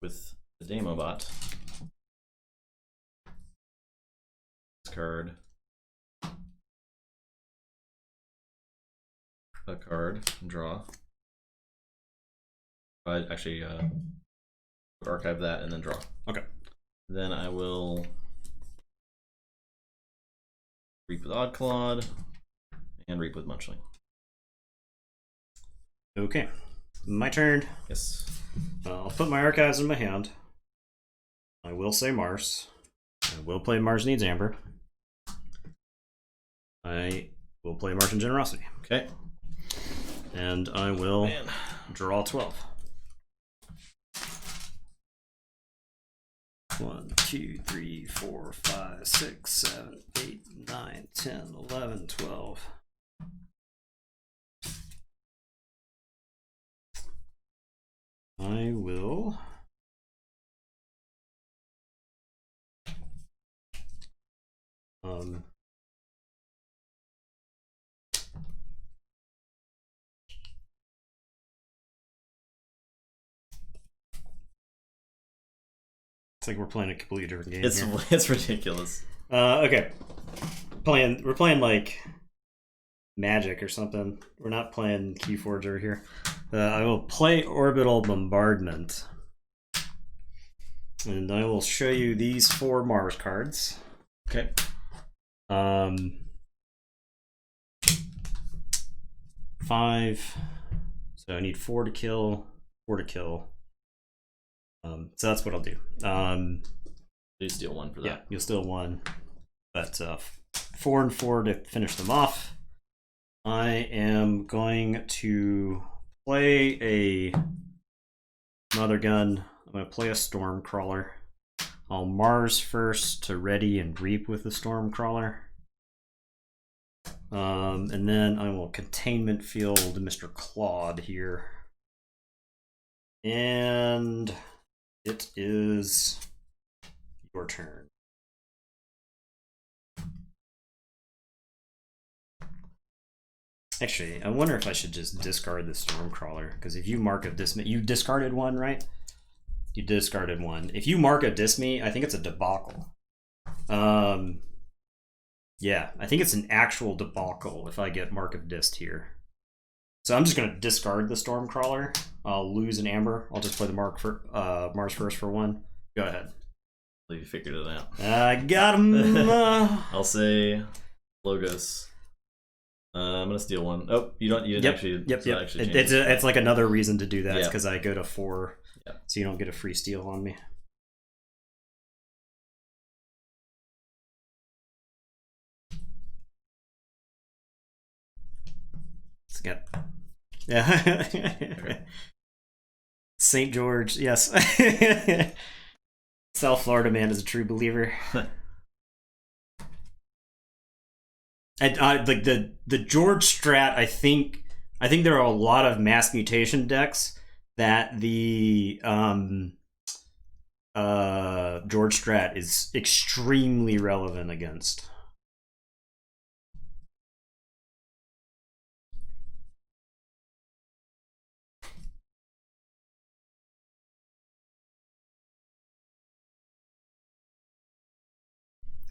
with the Demobot. Discard a card. Draw. I actually archive that and then draw. Okay. Then I will Reap with Oddclaw and Reap with Munchling. Okay. My turn. Yes. I'll put my archives in my hand. I will say Mars. I will play Mars Needs Amber. I will play Martian Generosity. Okay. And I will draw 12. 1, 2, 3, 4, 5, 6, 7, 8, 9, 10, 11, 12. I will it's like we're playing a completely different game. It's ridiculous. Okay. We're playing like Magic or something. We're not playing Keyforge over here. I will play Orbital Bombardment. And I will show you these 4 Mars cards. Okay. 5. So I need 4 to kill, 4 to kill. So that's what I'll do. You steal 1 for that. Yeah, you'll steal 1. But 4 and 4 to finish them off. I am going to play a Mother Gun. I'm going to play a Stormcrawler. I'll Mars first to ready and Reap with the Stormcrawler. And then I will Containment Field Mr. Claude here. And it is your turn. Actually, I wonder if I should just discard the Stormcrawler, because if you mark a dismiss, you discarded one, right? You discarded one. If you mark a Disme, I think it's a debacle. Yeah, I think it's an actual debacle if I get Mark of Dist here. So I'm just going to discard the Stormcrawler. I'll lose an Amber. I'll just play the Mars first for 1. Go ahead. You figured it out. I got him. I'll say Logos. I'm gonna steal one. Oh, you didn't actually. Yep. Actually it's like another reason to do that. Yeah. It's because I go to 4, yeah. So you don't get a free steal on me. It's got. Yeah. Okay. St. George, yes. South Florida man is a true believer. Like the George Strat, I think there are a lot of mass mutation decks that the George Strat is extremely relevant against.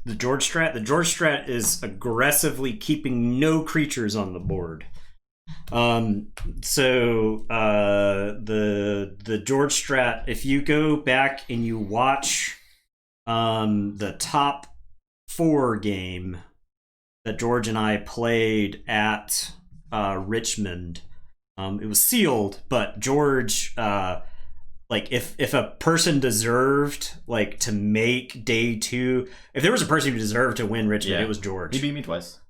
The George Strat is aggressively keeping no creatures on the board. So the George Strat, if you go back and you watch the top 4 game that George and I played at Richmond, it was sealed, but George like if a person deserved like to make day 2, if there was a person who deserved to win Richmond, it was George. He beat me twice.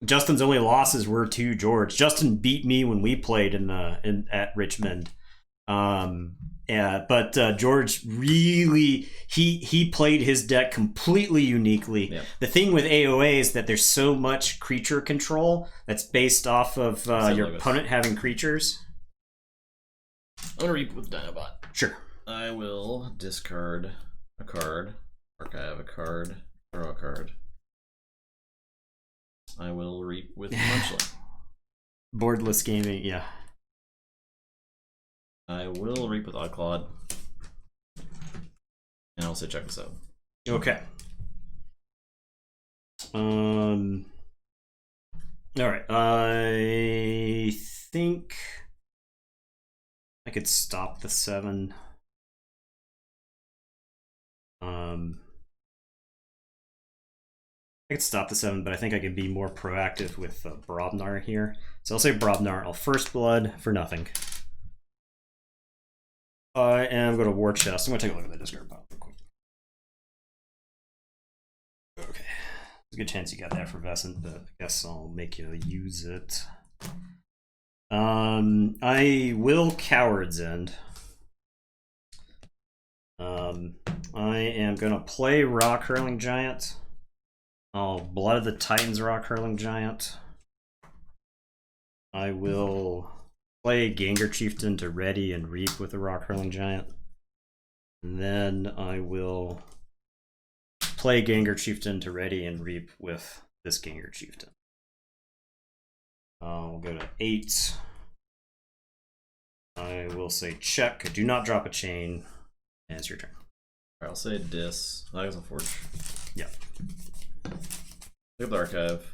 Justin's only losses were to George. Justin beat me when we played at Richmond. But George really he played his deck completely uniquely. Yeah. The thing with AOA is that there's so much creature control that's based off of your opponent having creatures. I'm gonna reap with Dinobot. Sure. I will discard a card, archive a card, draw a card. I will reap with Munchling. Boardless gaming, yeah. I will reap with Oddclad. And I'll say check this out. Okay. Alright. I think I could stop the 7. I could stop the 7, but I think I could be more proactive with Brobnar here. So I'll say Brobnar. I'll First Blood for nothing. I am going to War Chest. I'm going to take a look at the discard pile real quick. Okay. There's a good chance you got that effervescent, but I guess I'll make you use it. I will Coward's End. I am going to play Rock Hurling Giant. I'll Blood of the Titans Rock Hurling Giant. I will play Gengar Chieftain to ready and reap with the Rock Hurling Giant. And then I will play Gengar Chieftain to ready and reap with this Gengar Chieftain. We'll go to 8. I will say check. Do not drop a chain. And it's your turn. I'll say Dis. I guess I'll Forge. Yeah. Look at the archive.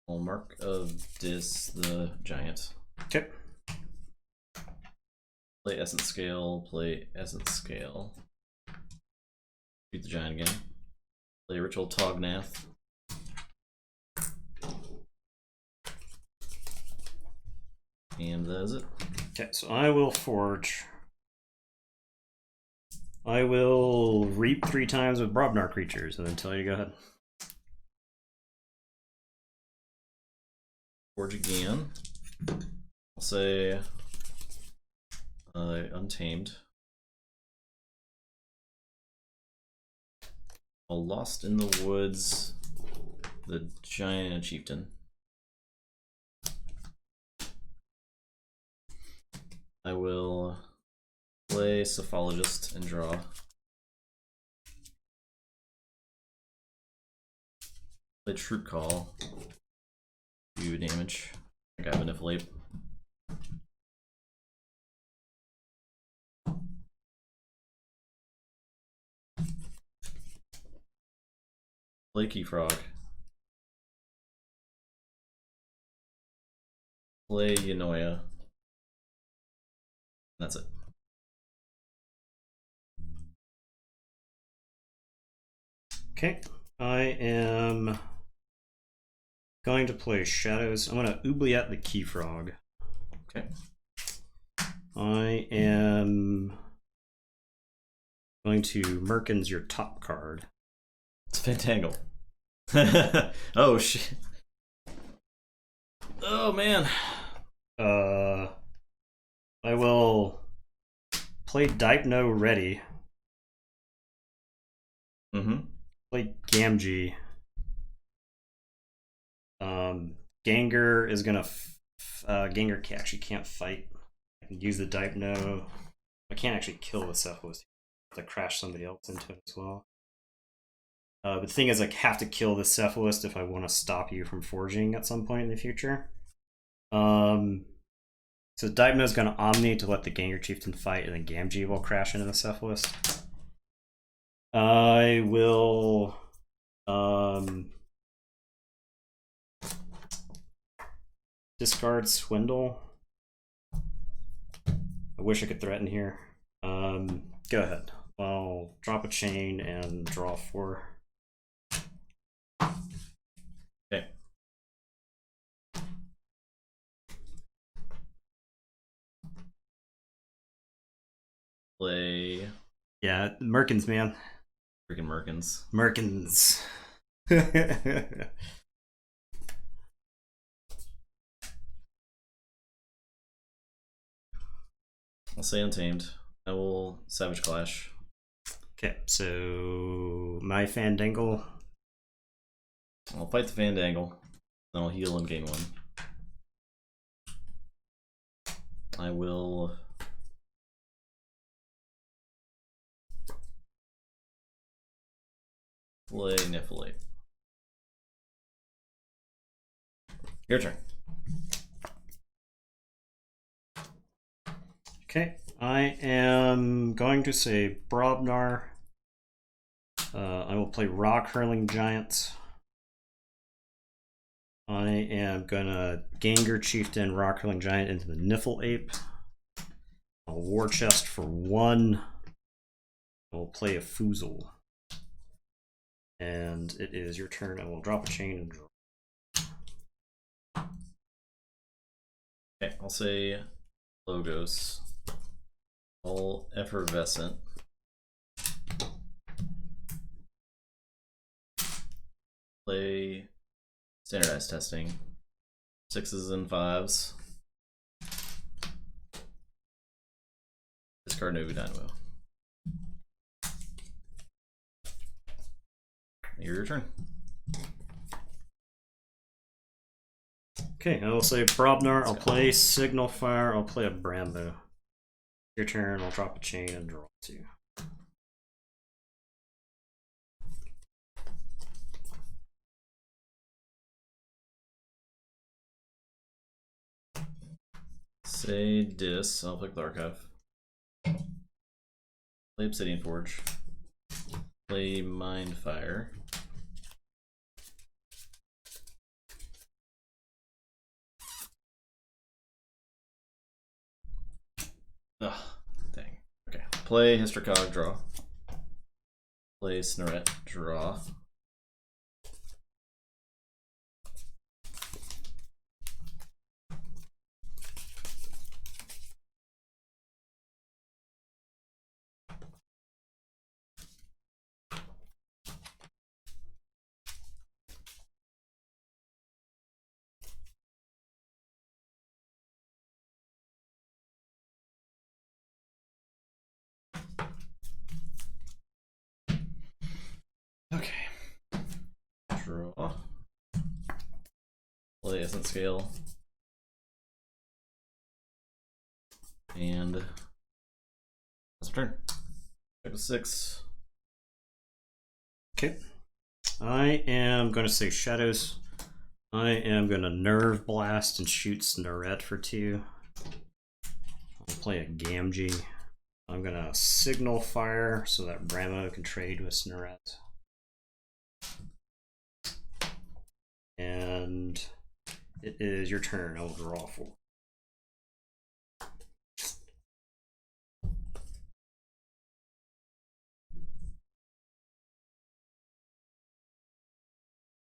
I'll Mark of Dis the Giant. Okay. Play Essence Scale. Play Essence Scale. Beat the Giant again. Play Ritual Tognath. And that is it. Okay, so I will Forge. I will reap 3 times with Brobnar creatures and then tell you to go ahead. Forge again. I'll say Untamed. I'll Lost in the Woods, the Giant Chieftain. I will play Cephalogist and draw. Play Troop Call. Do damage. I got Manipulate. Play Keyfrog. Play Yanoya. That's it. Okay, I am going to play Shadows. I'm going to oubliette the Keyfrog. Okay. I am going to Merkins your top card. It's Fantangle. Oh shit. Oh man. I will play Dipno ready. Play Gamgee. Gengar is gonna. Gengar actually can't fight. I can use the Dipno. I can't actually kill the Cephalus. I have to crash somebody else into it as well. But the thing is, I have to kill the Cephalus if I want to stop you from forging at some point in the future. So Dipno is going to Omni to let the Gengar Chieftain fight, and then Gamgee will crash into the Cephalus. I will discard Swindle. I wish I could threaten here. Go ahead. I'll drop a chain and draw 4. Okay. Play. Yeah, Merkins, man. Freaking Merkins. Merkins. I'll say Untamed. I will Savage Clash. Okay, so my Fandangle. I'll fight the Fandangle. Then I'll heal and gain 1. I will play Niflate. Your turn. Okay, I am going to say Brobnar. I will play Rock Hurling Giant. I am gonna Gengar Chieftain Rock Hurling Giant into the Niflate. I'll War Chest for 1. I will play a Foozle. And it is your turn. I will drop a chain and draw. Okay, I'll say Logos. All Effervescent. Play Standardized Testing. 6s and 5s. Discard Novu Dynamo. Your turn. Okay, I will say Brobnar. I'll play Signal Fire. I'll play a Brambo. Your turn. I'll drop a chain and draw 2. Say Dis. I'll pick the Archive. Play Obsidian Forge. Play Mind Fire. Ugh, dang. Okay. Play Hystercog, draw. Play Snoret, draw. Okay. Draw. Play Essence Scale. And that's my turn. Check with 6. Okay. I am going to say Shadows. I am going to Nerve Blast and shoot Snoret for 2. I'll play a Gamgee. I'm going to Signal Fire so that Bramo can trade with Snoret. It is your turn. I will draw 4.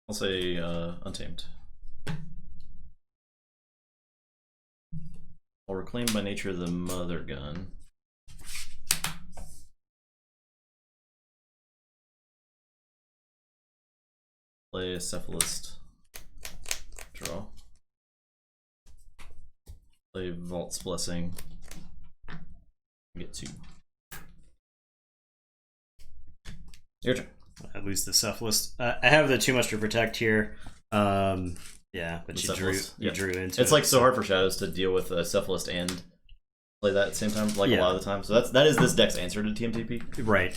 I'll say Untamed. I'll reclaim by nature the Mother Gun. Play a Cephalist. Draw. Play Vault's Blessing. Get 2. Your turn. I lose the Cephalist. I have the Too Much to Protect here. Yeah, but you drew into it. It's like so hard for Shadows to deal with a Cephalist and play that at the same time, like a lot of the time. So that is this deck's answer to TMTP. Right.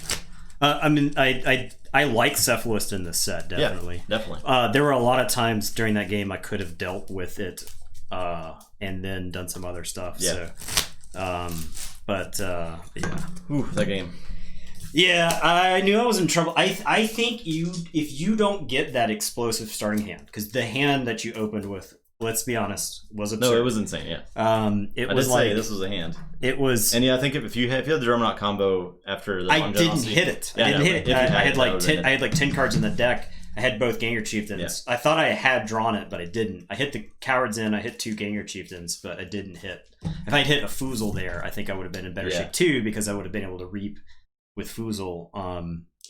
I mean, I like Cephalist in this set, definitely. Yeah, definitely. There were a lot of times during that game I could have dealt with it and then done some other stuff. Yeah. So, yeah. Ooh, that game. Yeah, I knew I was in trouble. I think if you don't get that explosive starting hand, because the hand that you opened with, let's be honest, was absurd. No, it was insane. Yeah. I was like, this was a hand. It was, and yeah, I think if you had the drum knot combo after the, I didn't hit it. I didn't hit it. I had like 10 cards in the deck. I had both Ganger Chieftains. Yeah. I thought I had drawn it, but I didn't. I hit the Cowards in. I hit 2 Ganger Chieftains, but I didn't hit. If I'd hit a Foozle there, I think I would have been in better shape too, because I would have been able to reap with Foozle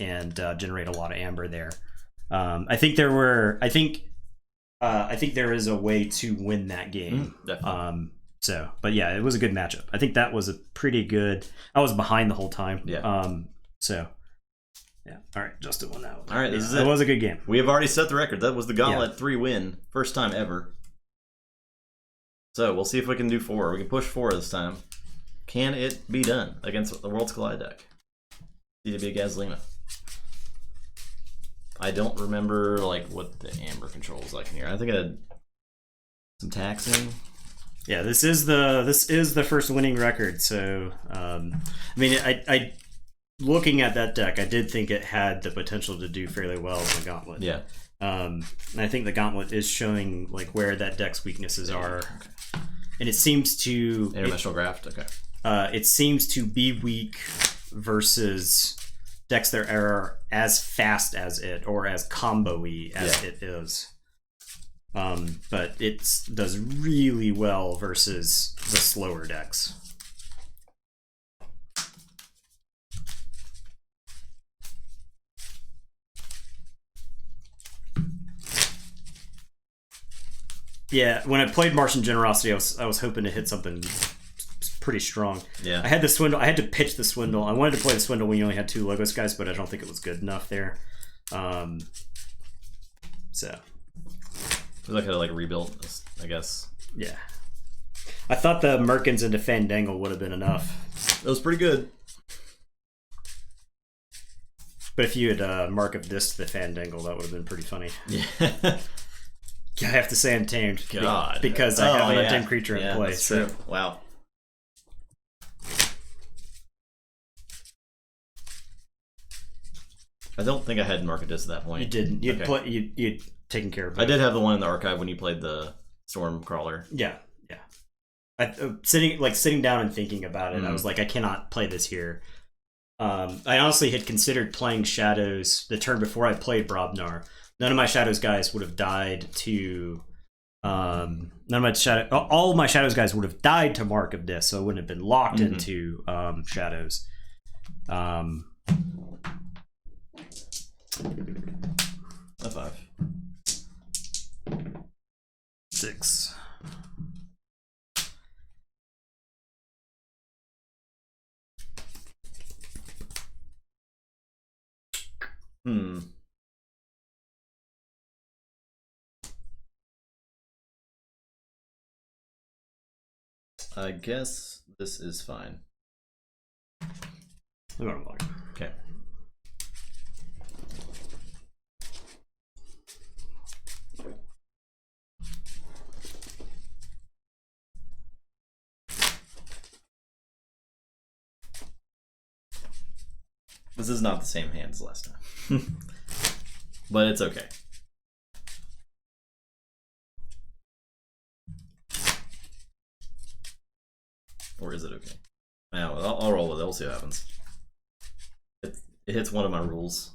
and generate a lot of amber there. I think there is a way to win that game. But yeah, it was a good matchup. I think that was a pretty good. I was behind the whole time. Yeah. Yeah. All right, Justin won that one. All right, this is it. It was a good game. We have already set the record. That was the Gauntlet 3 win, first time ever. So we'll see if we can do 4. We can push 4 this time. Can it be done against the Worlds Collide deck? Need to be a Gasolina. I don't remember like what the amber control was like in here. I think I had some taxing. Yeah, this is the first winning record. So I mean, I looking at that deck, I did think it had the potential to do fairly well in the Gauntlet. Yeah. And I think the Gauntlet is showing like where that deck's weaknesses are, and it seems to interdimensional graft. Okay. It seems to be weak versus decks that are as fast as it or as combo-y as it is. But it does really well versus the slower decks. Yeah, when I played Martian Generosity, I was hoping to hit something pretty strong. Yeah. I had the Swindle. I had to pitch the Swindle. I wanted to play the Swindle when you only had 2 Logos guys, but I don't think it was good enough there. So. I could have like rebuilt this, I guess. Yeah. I thought the Merkins into Fandangle would have been enough. It was pretty good. But if you had Mark of this to the Fandangle, that would have been pretty funny. Yeah. I have to say Untamed. God. Because I have an Untamed creature in play. That's true. Wow. I don't think I had Mark of this at that point. You didn't. You'd taken care of it. I did have the one in the archive when you played the Storm Crawler. Yeah, yeah. Sitting down and thinking about it, I was like, I cannot play this here. I honestly had considered playing Shadows the turn before I played Brobnar. None of my Shadows guys would have died to. All of my Shadows guys would have died to Mark of this, so it wouldn't have been locked into Shadows. A 5. 6. I guess this is fine. Okay. This is not the same hand as last time. But it's okay. Or is it okay? Yeah, well, I'll roll with it. We'll see what happens. It hits one of my rules.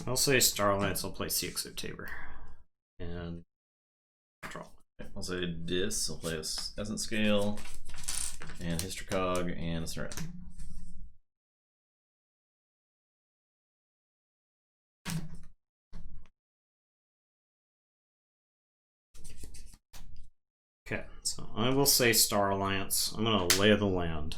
I'll say Starlights. I'll play CXO Tabor. And draw. I'll say Dis. I'll play a Essence Scale. And Hystercog and a Snurret. Okay, so I will say Star Alliance. I'm gonna lay the land.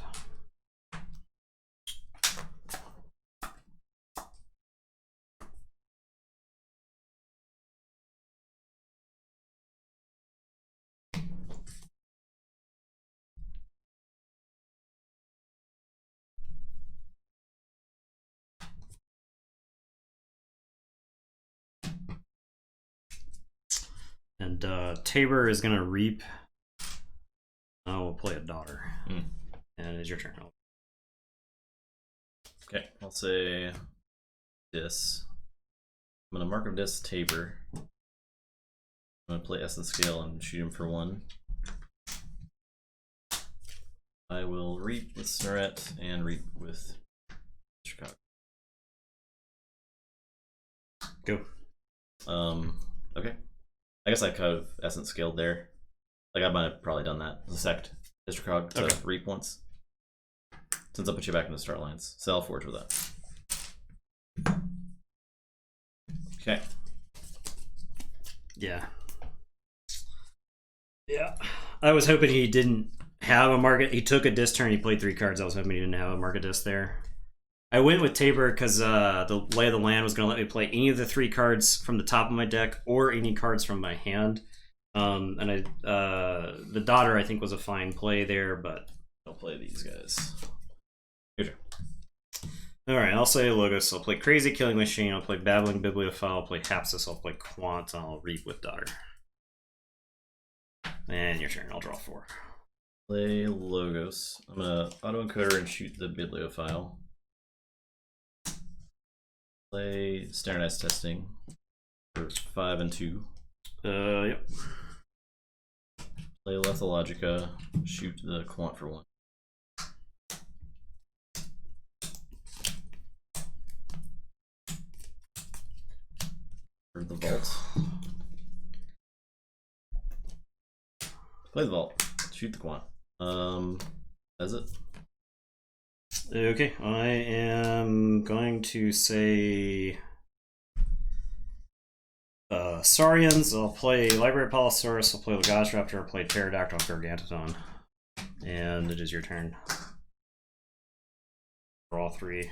And Tabor is gonna reap. I will play a Daughter. And it's your turn. Okay, I'll say Dis. I'm gonna mark of Dis Tabor. I'm gonna play Essence Scale and shoot him for 1. I will reap with Snurret and reap with Chicago. Go. Okay. I guess I could have Essence Scaled there. Like, I might have probably done that as a sect. Hystercog to reap once. Since I'll put you back into Start Lines. So I'll forge with that. Okay. Yeah. Yeah. I was hoping he didn't have a market. He took a disc turn. He played 3 cards. I was hoping he didn't have a market disc there. I went with Tabor because the Lay of the Land was going to let me play any of the 3 cards from the top of my deck or any cards from my hand. And the Daughter, I think, was a fine play there, but I'll play these guys. Your turn. Alright, I'll say Logos. I'll play Crazy Killing Machine. I'll play Babbling Bibliophile. I'll play Hapsis. I'll play Quant. I'll reap with Daughter. And your turn. I'll draw 4. Play Logos. I'm going to auto-encoder and shoot the Bibliophile. Play Standardized Testing for 5 and 2. Yep. Play Lethalogica, shoot the Quant for 1. For the Vault. Play the Vault, shoot the Quant. That's it. Okay, I am going to say Saurians. I'll play Library Polysaurus. I'll play Lagash Raptor. I'll play Pterodactyl Gargantuan. And it is your turn. Draw 3.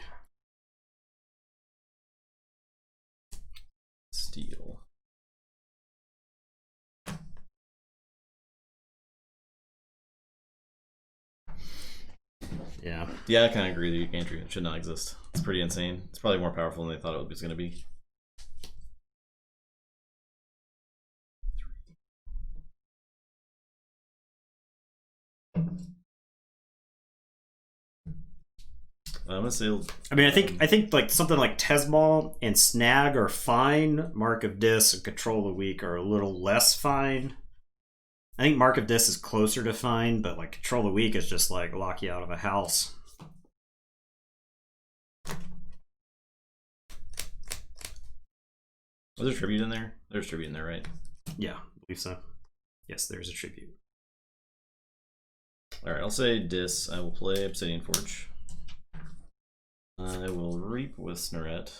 Steel. Yeah. Yeah, I kind of agree that your gantry should not exist. It's pretty insane. It's probably more powerful than they thought it was going to be. I'm gonna say. I mean, I think like something like Tesball and Snag are fine. Mark of Dis and Control of the Weak are a little less fine. I think Mark of Dis is closer to fine, but like Control of the Weak is just like lock you out of a house. Was there tribute in there? There's tribute in there, right? Yeah, I believe so. Yes, there's a tribute. Alright, I'll say Dis. I will play Obsidian Forge. I will reap with Snurret.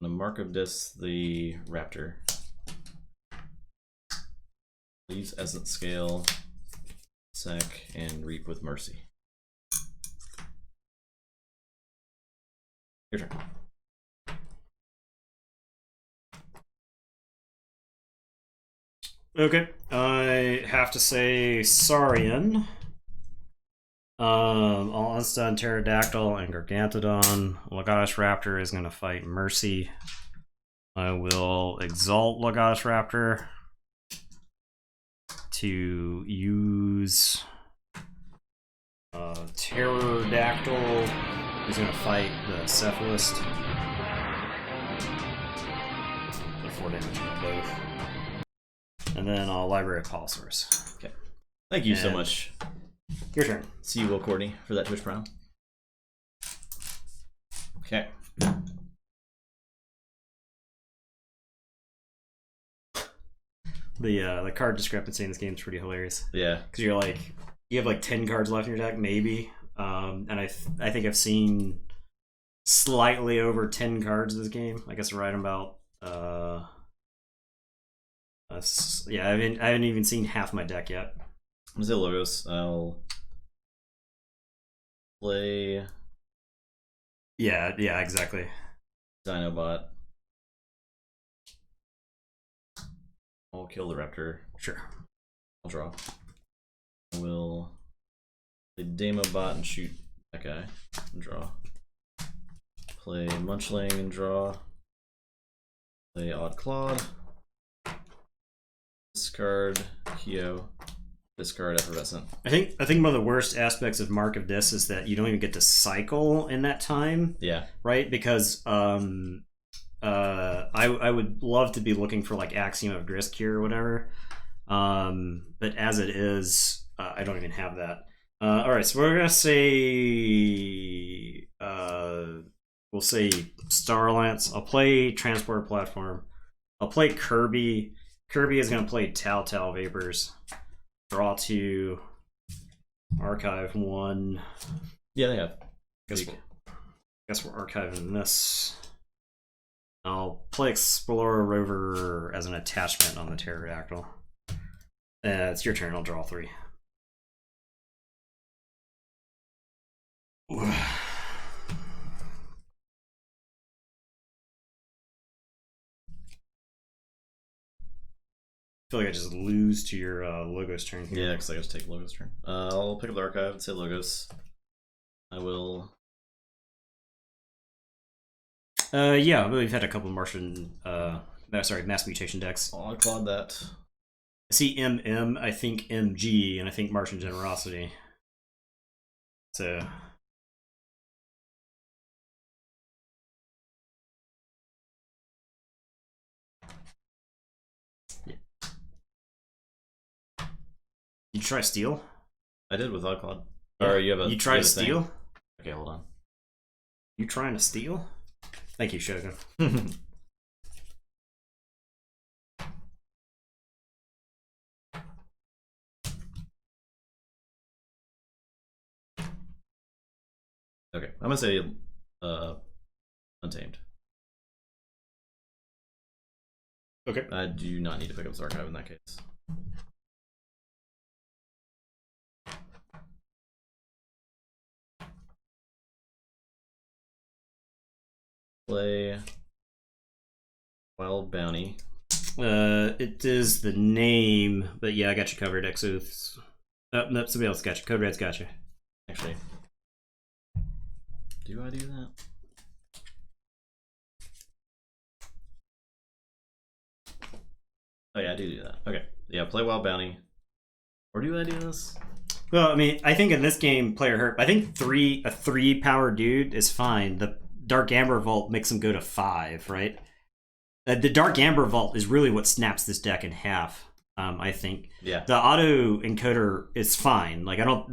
The Mark of Dis, the Raptor. Use Essence Scale, Sec, and reap with Mercy. Your turn. Okay, I have to say Saurian. I'll unstun Pterodactyl and Gargantodon. Lagash Raptor is going to fight Mercy. I will exalt Logotis Raptor to use Pterodactyl. He's going to fight the Cephalist. So 4 damage to both. And then I'll Library of Polisaurus. Okay. Thank you so much. Your turn. See you, Will Courtney, for that Twitch Prime. Okay. The card discrepancy in this game is pretty hilarious. Yeah. Because you're like, you have like 10 cards left in your deck, maybe. And I think I've seen slightly over 10 cards this game. I guess right about yeah, I haven't even seen half my deck yet. I'm gonna say Logos. I'll play. Yeah, exactly. Dinobot. I'll kill the Raptor. Sure. I'll draw. I will play Demobot and shoot that guy and draw. Play Munchling and draw. Play Odd Clawed. Discard Kyo. Discard Effervescent. I think one of the worst aspects of Mark of this is that you don't even get to cycle in that time. Yeah. Right? Because I would love to be looking for like Axiom of Griscure or whatever. But as it is, I don't even have that. Alright, so we're gonna say we'll say Starlance. I'll play Transport Platform. I'll play Kirby. Kirby is gonna play Telltale Vapors. Draw 2. Archive 1. Yeah, they have. Guess we're archiving this. I'll play Explorer Rover as an attachment on the Pterodactyl. It's your turn. I'll draw 3. I feel like I just lose to your Logos turn here. Yeah, because I just take Logos turn. I'll pick up the Archive and say Logos. I will. Yeah, we've had a couple Martian, mass mutation decks. I'll Claude that. I see MM, I think MG, and I think Martian Generosity. So. Yeah. You try Steel? I did with Odd Claude. Yeah. Or you have a. You try to steal? Thing. Okay, hold on. You trying to steal? Thank you, Shogun. Okay, I'm gonna say Untamed. Okay. I do not need to pick up this Archive in that case. Play Wild Bounty. It is the name, but yeah, I got you covered, Exoths. Oh, no, somebody else got you. Code Red's got you. Actually, do I do that? Oh yeah, I do that. Okay, yeah, play Wild Bounty. Or do I do this? Well, I mean, I think in this game, player hurt. I think a 3 power dude is fine. The Dark Amber Vault makes him go to 5, right? The Dark Amber Vault is really what snaps this deck in half. I think. Yeah. The auto encoder is fine. Like I don't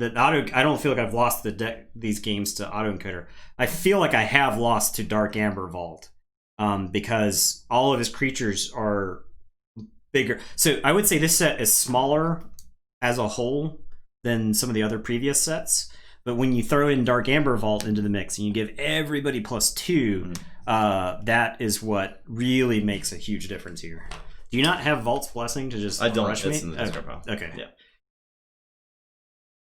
feel like I've lost these games to auto encoder. I feel like I have lost to Dark Amber Vault, because all of his creatures are bigger. So I would say this set is smaller as a whole than some of the other previous sets. But when you throw in Dark Amber Vault into the mix and you give everybody +2, that is what really makes a huge difference here. Do you not have Vault's Blessing to just I don't. rush It's me? in the discard pile. Okay. Yeah.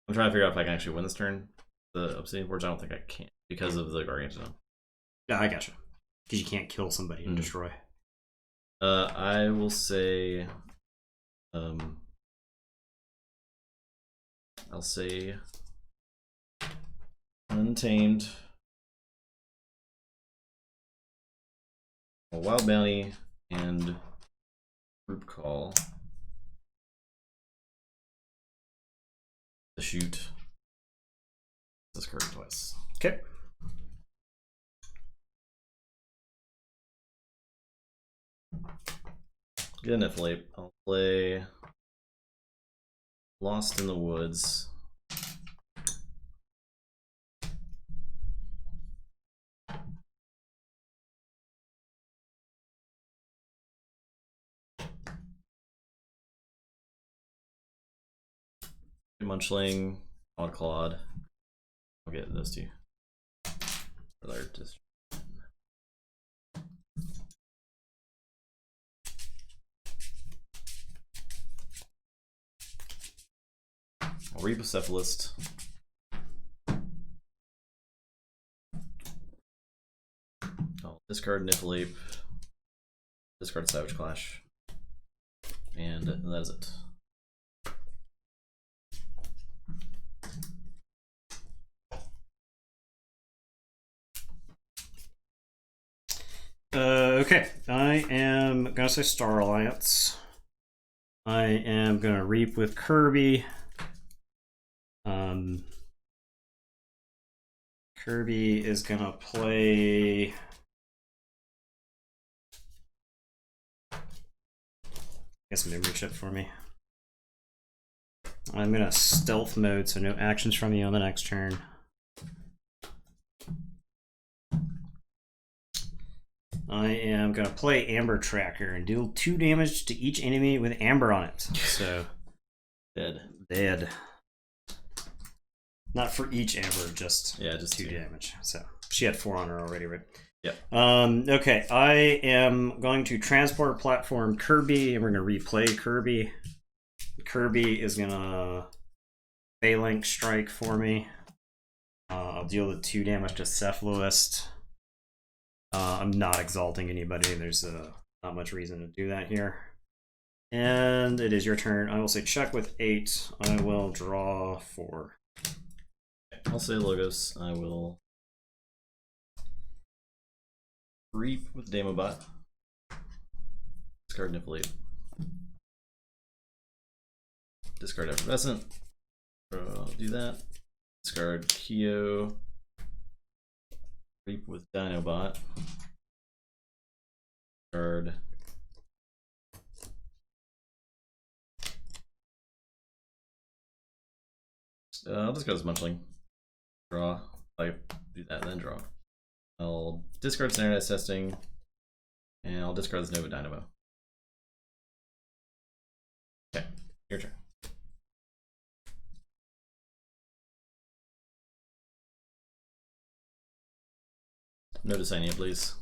I'm trying to figure out if I can actually win this turn. The Obsidian Forge, I don't think I can because of the Gargantuan. Yeah, I gotcha. Because you can't kill somebody and destroy. I will say, I'll say Untamed. A Wild Bounty and group call to shoot this card twice. Okay. Get an F-Lape. I'll play Lost in the Woods. Munchling, Claude. I'll get those two. I'll Repocephalist. I'll discard Niflape. Discard Savage Clash. And that is it. Okay, I am gonna say Star Alliance. I am gonna Reap with Kirby. Kirby is gonna play. Get some memory chip for me. I'm gonna stealth mode, so no actions from you on the next turn. I am gonna play Amber Tracker and deal 2 damage to each enemy with Amber on it. So dead. Not for each Amber, just 2 damage. So she had 4 on her already, right? Yep. Okay, I am going to transport platform Kirby, and we're gonna replay Kirby. Kirby is gonna Phalanx strike for me. I'll deal the 2 damage to Cephalist. I'm not exalting anybody. There's not much reason to do that here. And it is your turn. I will say check with 8. I will draw 4. I'll say Logos. I will Reap with Damobot. Discard Niflape. Discard Effervescent. I'll do that. Discard Kyo. Reap with Dinobot. Discard. I'll discard this Munchling. Draw. I do that and then draw. I'll discard Standardized Testing. And I'll discard this Nova Dynamo. Okay, your turn. No Desania, please.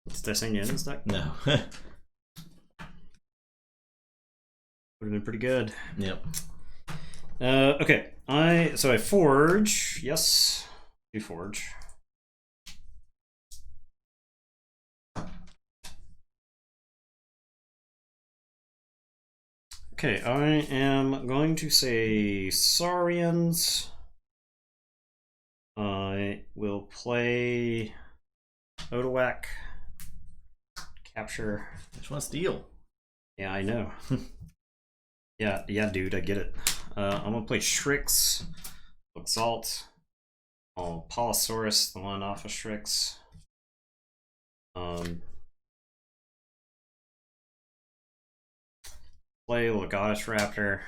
Is Desania in this deck? No. Would have been pretty good. Yep. Okay, so I Forge. Yes, do Forge. Okay, I am going to say Saurians. I will play Odawak. Capture. I just want to steal. Yeah, I know. yeah, dude, I get it. I'm gonna play Shrix, Exalt. I'll Polosaurus, the one off of Shrix. Play Legatus Raptor.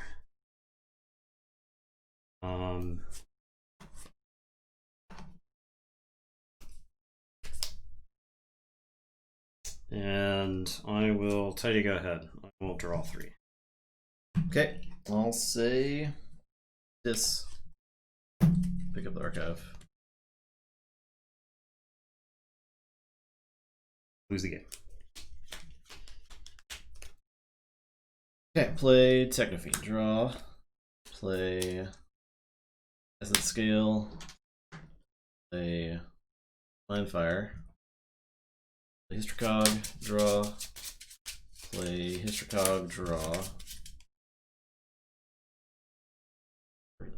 And I will tell you to go ahead. I will draw 3. Okay, I'll say this. Pick up the archive. Lose the game. Okay, play Technofiend. Draw. Play Essence Scale. Play Mindfire. Play Hystricog. Draw. Play Hystricog. Draw.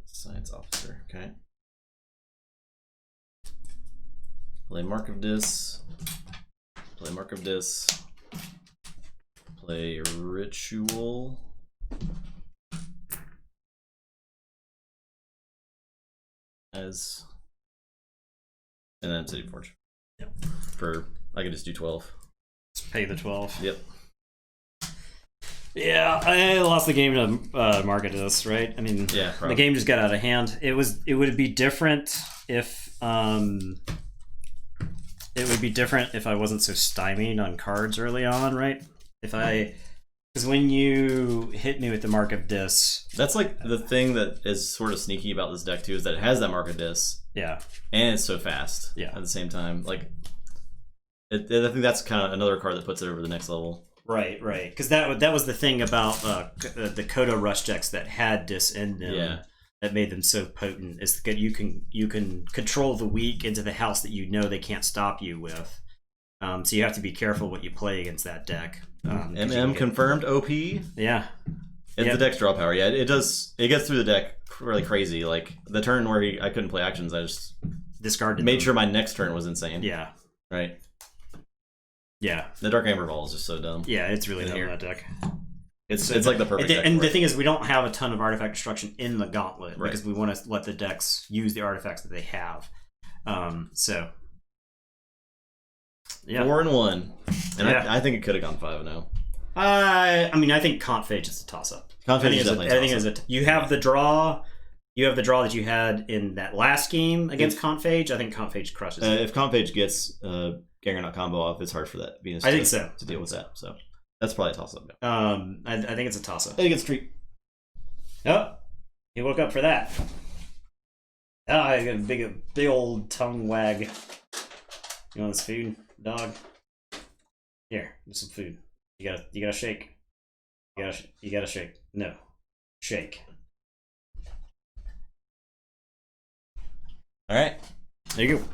Science Officer. Okay. Play Mark of Dis. Play Mark of Dis. Play Ritual. And then City Forge. Yep. I could just do 12. Just pay the 12. Yep. Yeah, I lost the game to Market Dis, right? I mean, yeah, the game just got out of hand. It would be different if I wasn't so stymied on cards early on, right? Because when you hit me with the Mark of Dis, that's like the thing that is sort of sneaky about this deck too, is that it has that Mark of Dis. Yeah. And it's so fast. Yeah. At the same time, like, I think that's kind of another card that puts it over the next level. Right. Because that was the thing about the Kodo Rush decks that had Dis in them. Yeah. That made them so potent is that you can control the weak into the house that you know they can't stop you with. So you have to be careful what you play against that deck. Confirmed OP. Yeah. It's the deck's draw power. Yeah, it does. It gets through the deck really crazy. Like the turn where I couldn't play actions, I just discarded. Made sure my next turn was insane. Yeah. Right. Yeah. The Dark Amber Ball is just so dumb. Yeah, it's really dumb, that deck. It's like the perfect deck. And the thing is, we don't have a ton of artifact destruction in the Gauntlet right. because we want to let the decks use the artifacts that they have. So. Yeah. 4-1. And yeah. I think it could have gone 5-0. I mean, I think Confage is a toss-up. Confage is definitely a toss-up. You have the draw. You have the draw that you had in that last game against Confage. I think Confage crushes it. If Confage gets Gangrenut combo off, it's hard for that Venus I think so. to deal with that. So that's probably a toss-up. I think it's a toss-up. I think it's treat. Oh, he woke up for that. Oh, I got a big old tongue wag. You want this food, dog? Here, there's some food. You gotta shake. You gotta shake. No, shake. All right, there you go.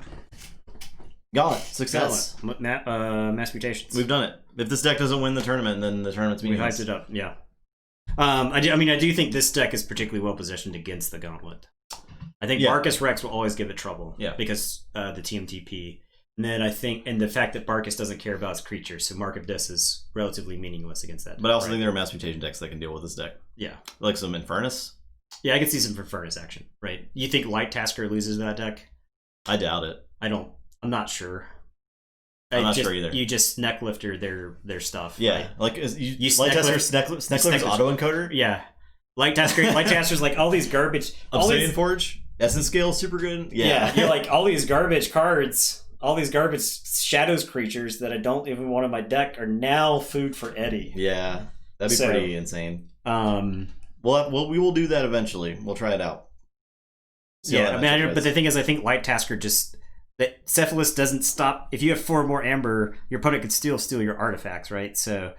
Gauntlet, success. Mass mutations. We've done it. If this deck doesn't win the tournament, then the tournament's meaningless. We hyped it up. Yeah. I do think this deck is particularly well positioned against the Gauntlet. I think Barkus Rex will always give it trouble. Yeah. Because the TMTP. And then I think, and the fact that Barkus doesn't care about his creatures, so Mark of Dis is relatively meaningless against that. But I also think there are mass mutation decks that can deal with this deck. Yeah. Like some Infernus. Yeah, I could see some Infernus action, right? You think Light Tasker loses that deck? I doubt it. I'm not sure. I'm not sure either. You just Necklifter their stuff. Yeah. Right? Like, you Light Tasker's Necklifter's auto-encoder? Yeah. Light Tasker's like all these garbage. Obsidian Forge? Essence Scale, super good. Yeah. You're like, all these garbage cards. All these garbage Shadows creatures that I don't even want on my deck are now food for Eddie. Yeah, that'd be pretty insane. We will do that eventually. We'll try it out. But the thing is, I think Light Tasker that Cephalus doesn't stop. If you have 4 more Amber, your opponent could still steal your artifacts, right? So,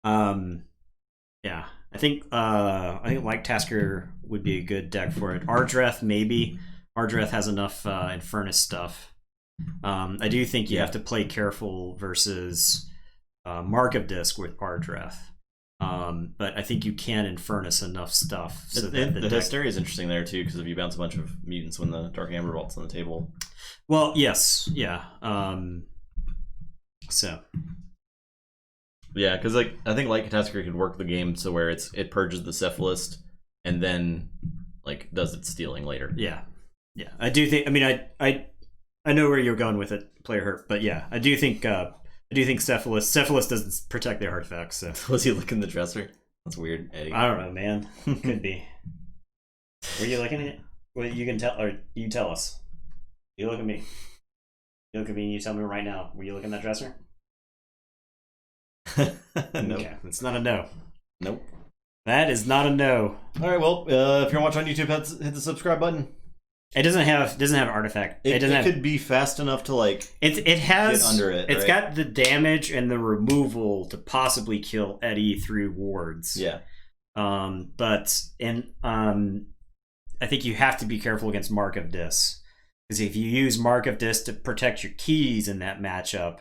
yeah, I think Light Tasker would be a good deck for it. Ardreth maybe. Ardreth has enough Infernus stuff. I do think you have to play careful versus Mark of Disc with Ardreth. But I think you can Infernus enough stuff. So the Hysteria is interesting there too, because if you bounce a bunch of mutants when the Dark Amber Vault's on the table. Well, yes, yeah. So. Yeah, because I think Light Catastrophe could work the game so where it purges the Cephalist and then does its stealing later. Yeah. I do think. I mean, I know where you're going with it, player hurt, but yeah, I do think Cephalus doesn't protect their artifacts. So. Was he looking in the dresser? That's weird, Eddie. I don't know, man. Could be. Were you looking at it? Well, you can tell, or you tell us. You look at me. You look at me and you tell me right now. Were you looking in that dresser? No. Okay, it's not a no. Nope. That is not a no. All right, well, if you're watching on YouTube, hit the subscribe button. It doesn't have artifact. It could be fast enough to it has get under it. It's got the damage and the removal to possibly kill Eddie through wards. Yeah. But I think you have to be careful against Mark of Dis, because if you use Mark of Dis to protect your keys in that matchup,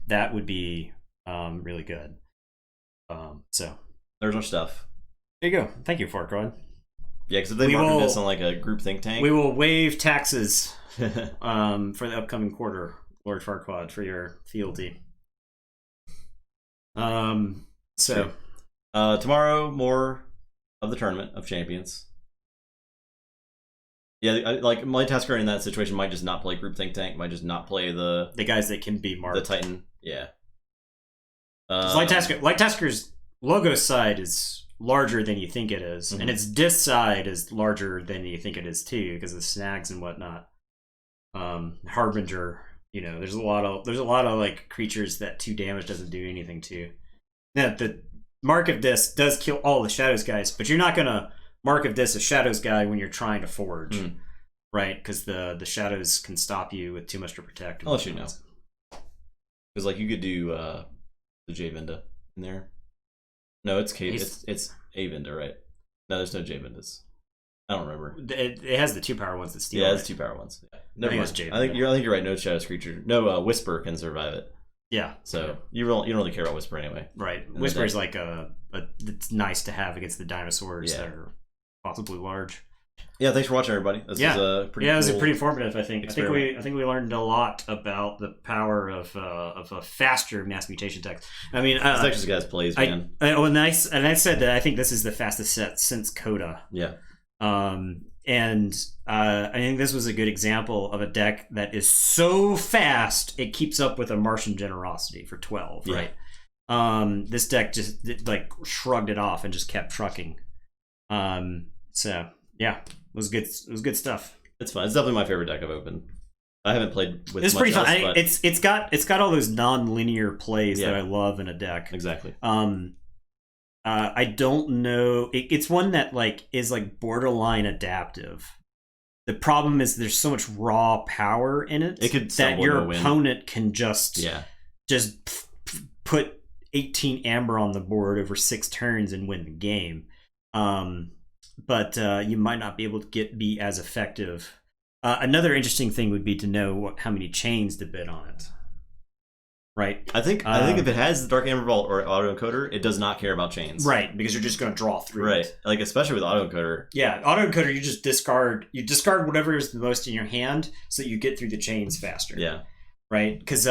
that would be really good. So there's our stuff. There you go. Thank you, Forkroyd. Yeah, because if they market this on a group think tank, we will waive taxes for the upcoming quarter. Lord Farquaad for your fealty. So tomorrow, more of the Tournament of Champions. Yeah, like Multitasker in that situation might just not play Group Think Tank, might just not play the guys that can be marked. The Titan, yeah. Lightasker's logo side is larger than you think it is, and its disc side is larger than you think it is too, because of snags and whatnot. Harbinger, there's a lot of like creatures that 2 damage doesn't do anything to. Now the Mark of Disc does kill all the Shadows guys, but you're not gonna Mark of Disc a Shadows guy when you're trying to forge, right? Because the Shadows can stop you with too much to protect. I'll let you know. Because like you could do the J-Vinda in there. No, it's it's A-Vinda, right? No, there's no J-Vindas. I don't remember. It has the 2-power ones that steal. Yeah, it's it's 2-power ones. Yeah. Never mind. I think you're right. No Shadows creature. No Whisper can survive it. Yeah. So you don't really care about Whisper anyway. Right. Whisper is like it's nice to have against the dinosaurs that are possibly large. Yeah, thanks for watching, everybody. This was a pretty it was pretty informative. I think experiment. I think we learned a lot about the power of a faster mass mutation text. I mean, Texas guys plays, man. And I said that I think this is the fastest set since Coda. Yeah. And I think this was a good example of a deck that is so fast it keeps up with a Martian Generosity for 12. Right. This deck just like shrugged it off and just kept trucking. So yeah, it was good. It was good stuff. It's fun. It's definitely my favorite deck I've opened. I haven't played with. It's much pretty fun. else, but... It's got all those non-linear plays that I love in a deck. Exactly. I don't know. It's one that like is like borderline adaptive. The problem is there's so much raw power in it, that your opponent can just put 18 amber on the board over 6 turns and win the game. But you might not be able to be as effective. Another interesting thing would be to know how many chains to bid on it. Right. I think if it has the Dark Amber Vault or Autoencoder, it does not care about chains. Right, because you're just going to draw through. Right, it. Like especially with Autoencoder. Yeah, Autoencoder, you just discard whatever is the most in your hand, so that you get through the chains faster. Yeah. Right, because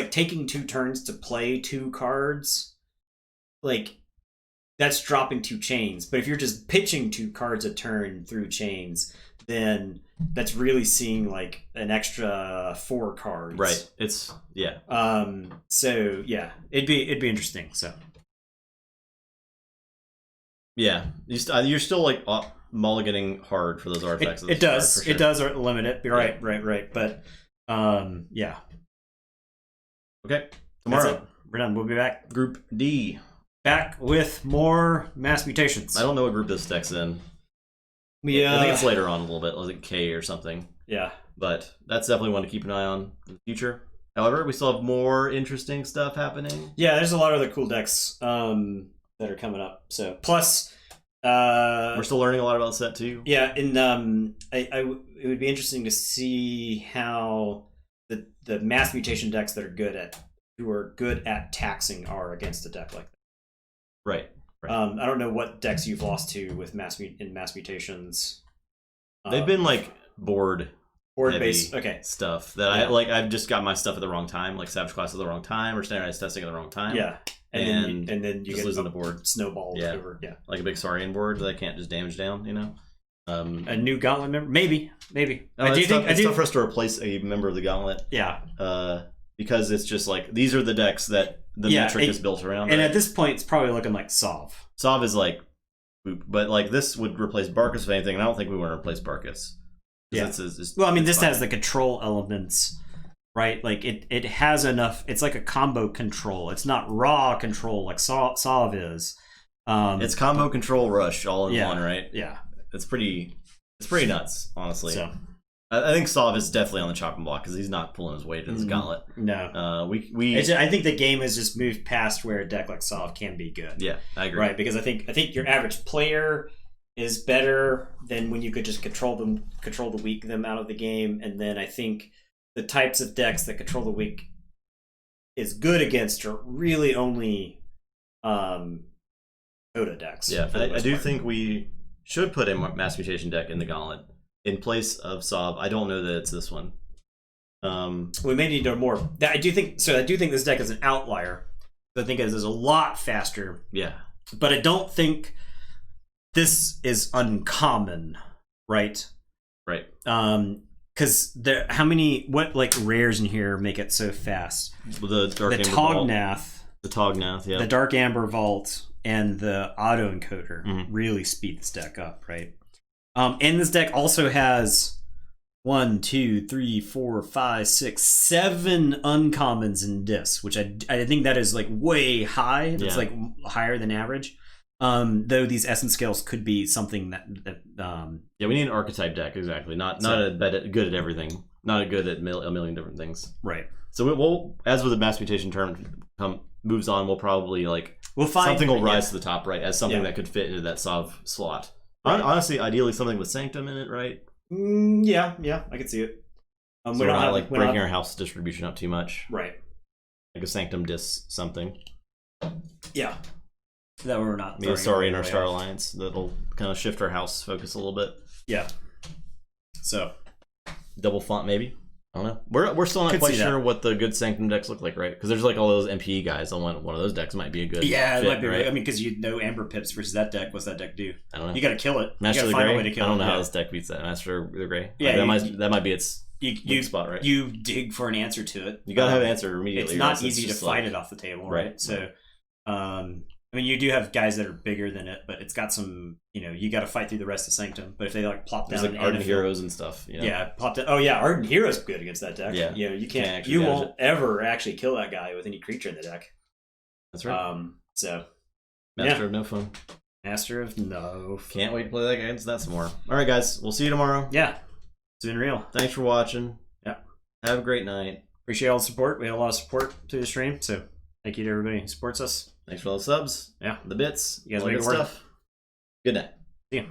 taking 2 turns to play 2 cards, like that's dropping 2 chains. But if you're just pitching 2 cards a turn through chains, then that's really seeing like an extra 4 cards. Right. So yeah, it'd be interesting. So yeah, you're still like mulliganing hard for those artifacts. It does. It does limit it. Right. But yeah. Okay. Tomorrow we're done. We'll be back. Group D. Back with more mass mutations. I don't know what group this deck's in. Yeah, I think it's later on a little bit, like K or something. Yeah. But that's definitely one to keep an eye on in the future. However, we still have more interesting stuff happening. Yeah, there's a lot of other cool decks that are coming up. So plus, we're still learning a lot about the set too. Yeah, and it would be interesting to see how the mass mutation decks who are good at taxing are against a deck like that. Right. I don't know what decks you've lost to with mass mutations. They've been like board based stuff that I've just got my stuff at the wrong time, like Savage Class at the wrong time or standardized testing at the wrong time. Yeah. And then you just get losing the board snowballed over. Yeah. Like a big Saurian board that I can't just damage down, A new Gauntlet member? Maybe. It's tough for us to replace a member of the Gauntlet. Yeah. Because it's just like these are the decks that the metric is built around. And at this point, it's probably looking like Sov. Sov is like, but like this would replace Barkus if anything, and I don't think we want to replace Barkus. Yeah. This has the control elements, right? Like it has enough. It's like a combo control. It's not raw control like Sov is. It's combo control rush all in one, right? Yeah. It's pretty nuts, honestly. So. I think Sov is definitely on the chopping block because he's not pulling his weight in his Gauntlet. No. I think the game has just moved past where a deck like Sov can be good. Yeah, I agree. Right, because I think your average player is better than when you could just control the weak them out of the game, and then I think the types of decks that control the weak is good against are really only Coda decks. Yeah, I do think we should put a mass mutation deck in the Gauntlet in place of Sov. I don't know that it's this one. We may need to more. I do think so. I do think this deck is an outlier. I think it is a lot faster. Yeah, but I don't think this is uncommon, right? Right. Because there, what like rares in here make it so fast? The Dark Amber Tognath, the Tognath, yeah, the Dark Amber Vault, and the Auto Encoder really speed this deck up, right? And this deck also has 1, 2, 3, 4, 5, 6, 7 uncommons in Dis, which I think that is like way high. It's like higher than average. Though these essence scales could be something that yeah, we need an archetype deck, exactly. Not good at everything. Not good at a million different things. Right. So we'll as with the Mass Mutation tournament moves on, we'll probably we'll find something will rise to the top, right, as something that could fit into that Sov slot. Right. Honestly, ideally something with Sanctum in it, right? Yeah, I can see it. So we're not breaking our house distribution up too much. Right. Like a Sanctum Dis something. Yeah. That we're not. Maybe Sorry in our Star Alliance. That'll kind of shift our house focus a little bit. Yeah. So. Double font maybe? I don't know. We're still not quite sure what the good Sanctum decks look like, right? Because there's like all those MPE guys. I want one of those decks might be a good fit, it might be right? I mean, because you know Amber Pips versus that deck. What's that deck do? I don't know. You got to kill it. Master you of got the to find Gray? a way to kill it. I don't know how this deck beats that. Master of the Gray. Yeah, that might be its weak spot, right? You dig for an answer to it. You gotta have an answer immediately. It's not easy to fight it off the table, right? So, I mean, you do have guys that are bigger than it, but it's got some, you got to fight through the rest of Sanctum. But if they plop down, there's like Ardent Heroes and stuff. Yeah, plop down. Oh yeah, Ardent Heroes good against that deck. Yeah, you won't ever actually kill that guy with any creature in the deck. That's right. So, Master of No Fun. Master of No Fun. Can't wait to play that against that some more. All right, guys, we'll see you tomorrow. Yeah, it's been real. Thanks for watching. Yeah, have a great night. Appreciate all the support. We had a lot of support through the stream, so thank you to everybody who supports us. Thanks for all the subs. Yeah. The bits. You guys all make good it work. stuff. Good night. See ya.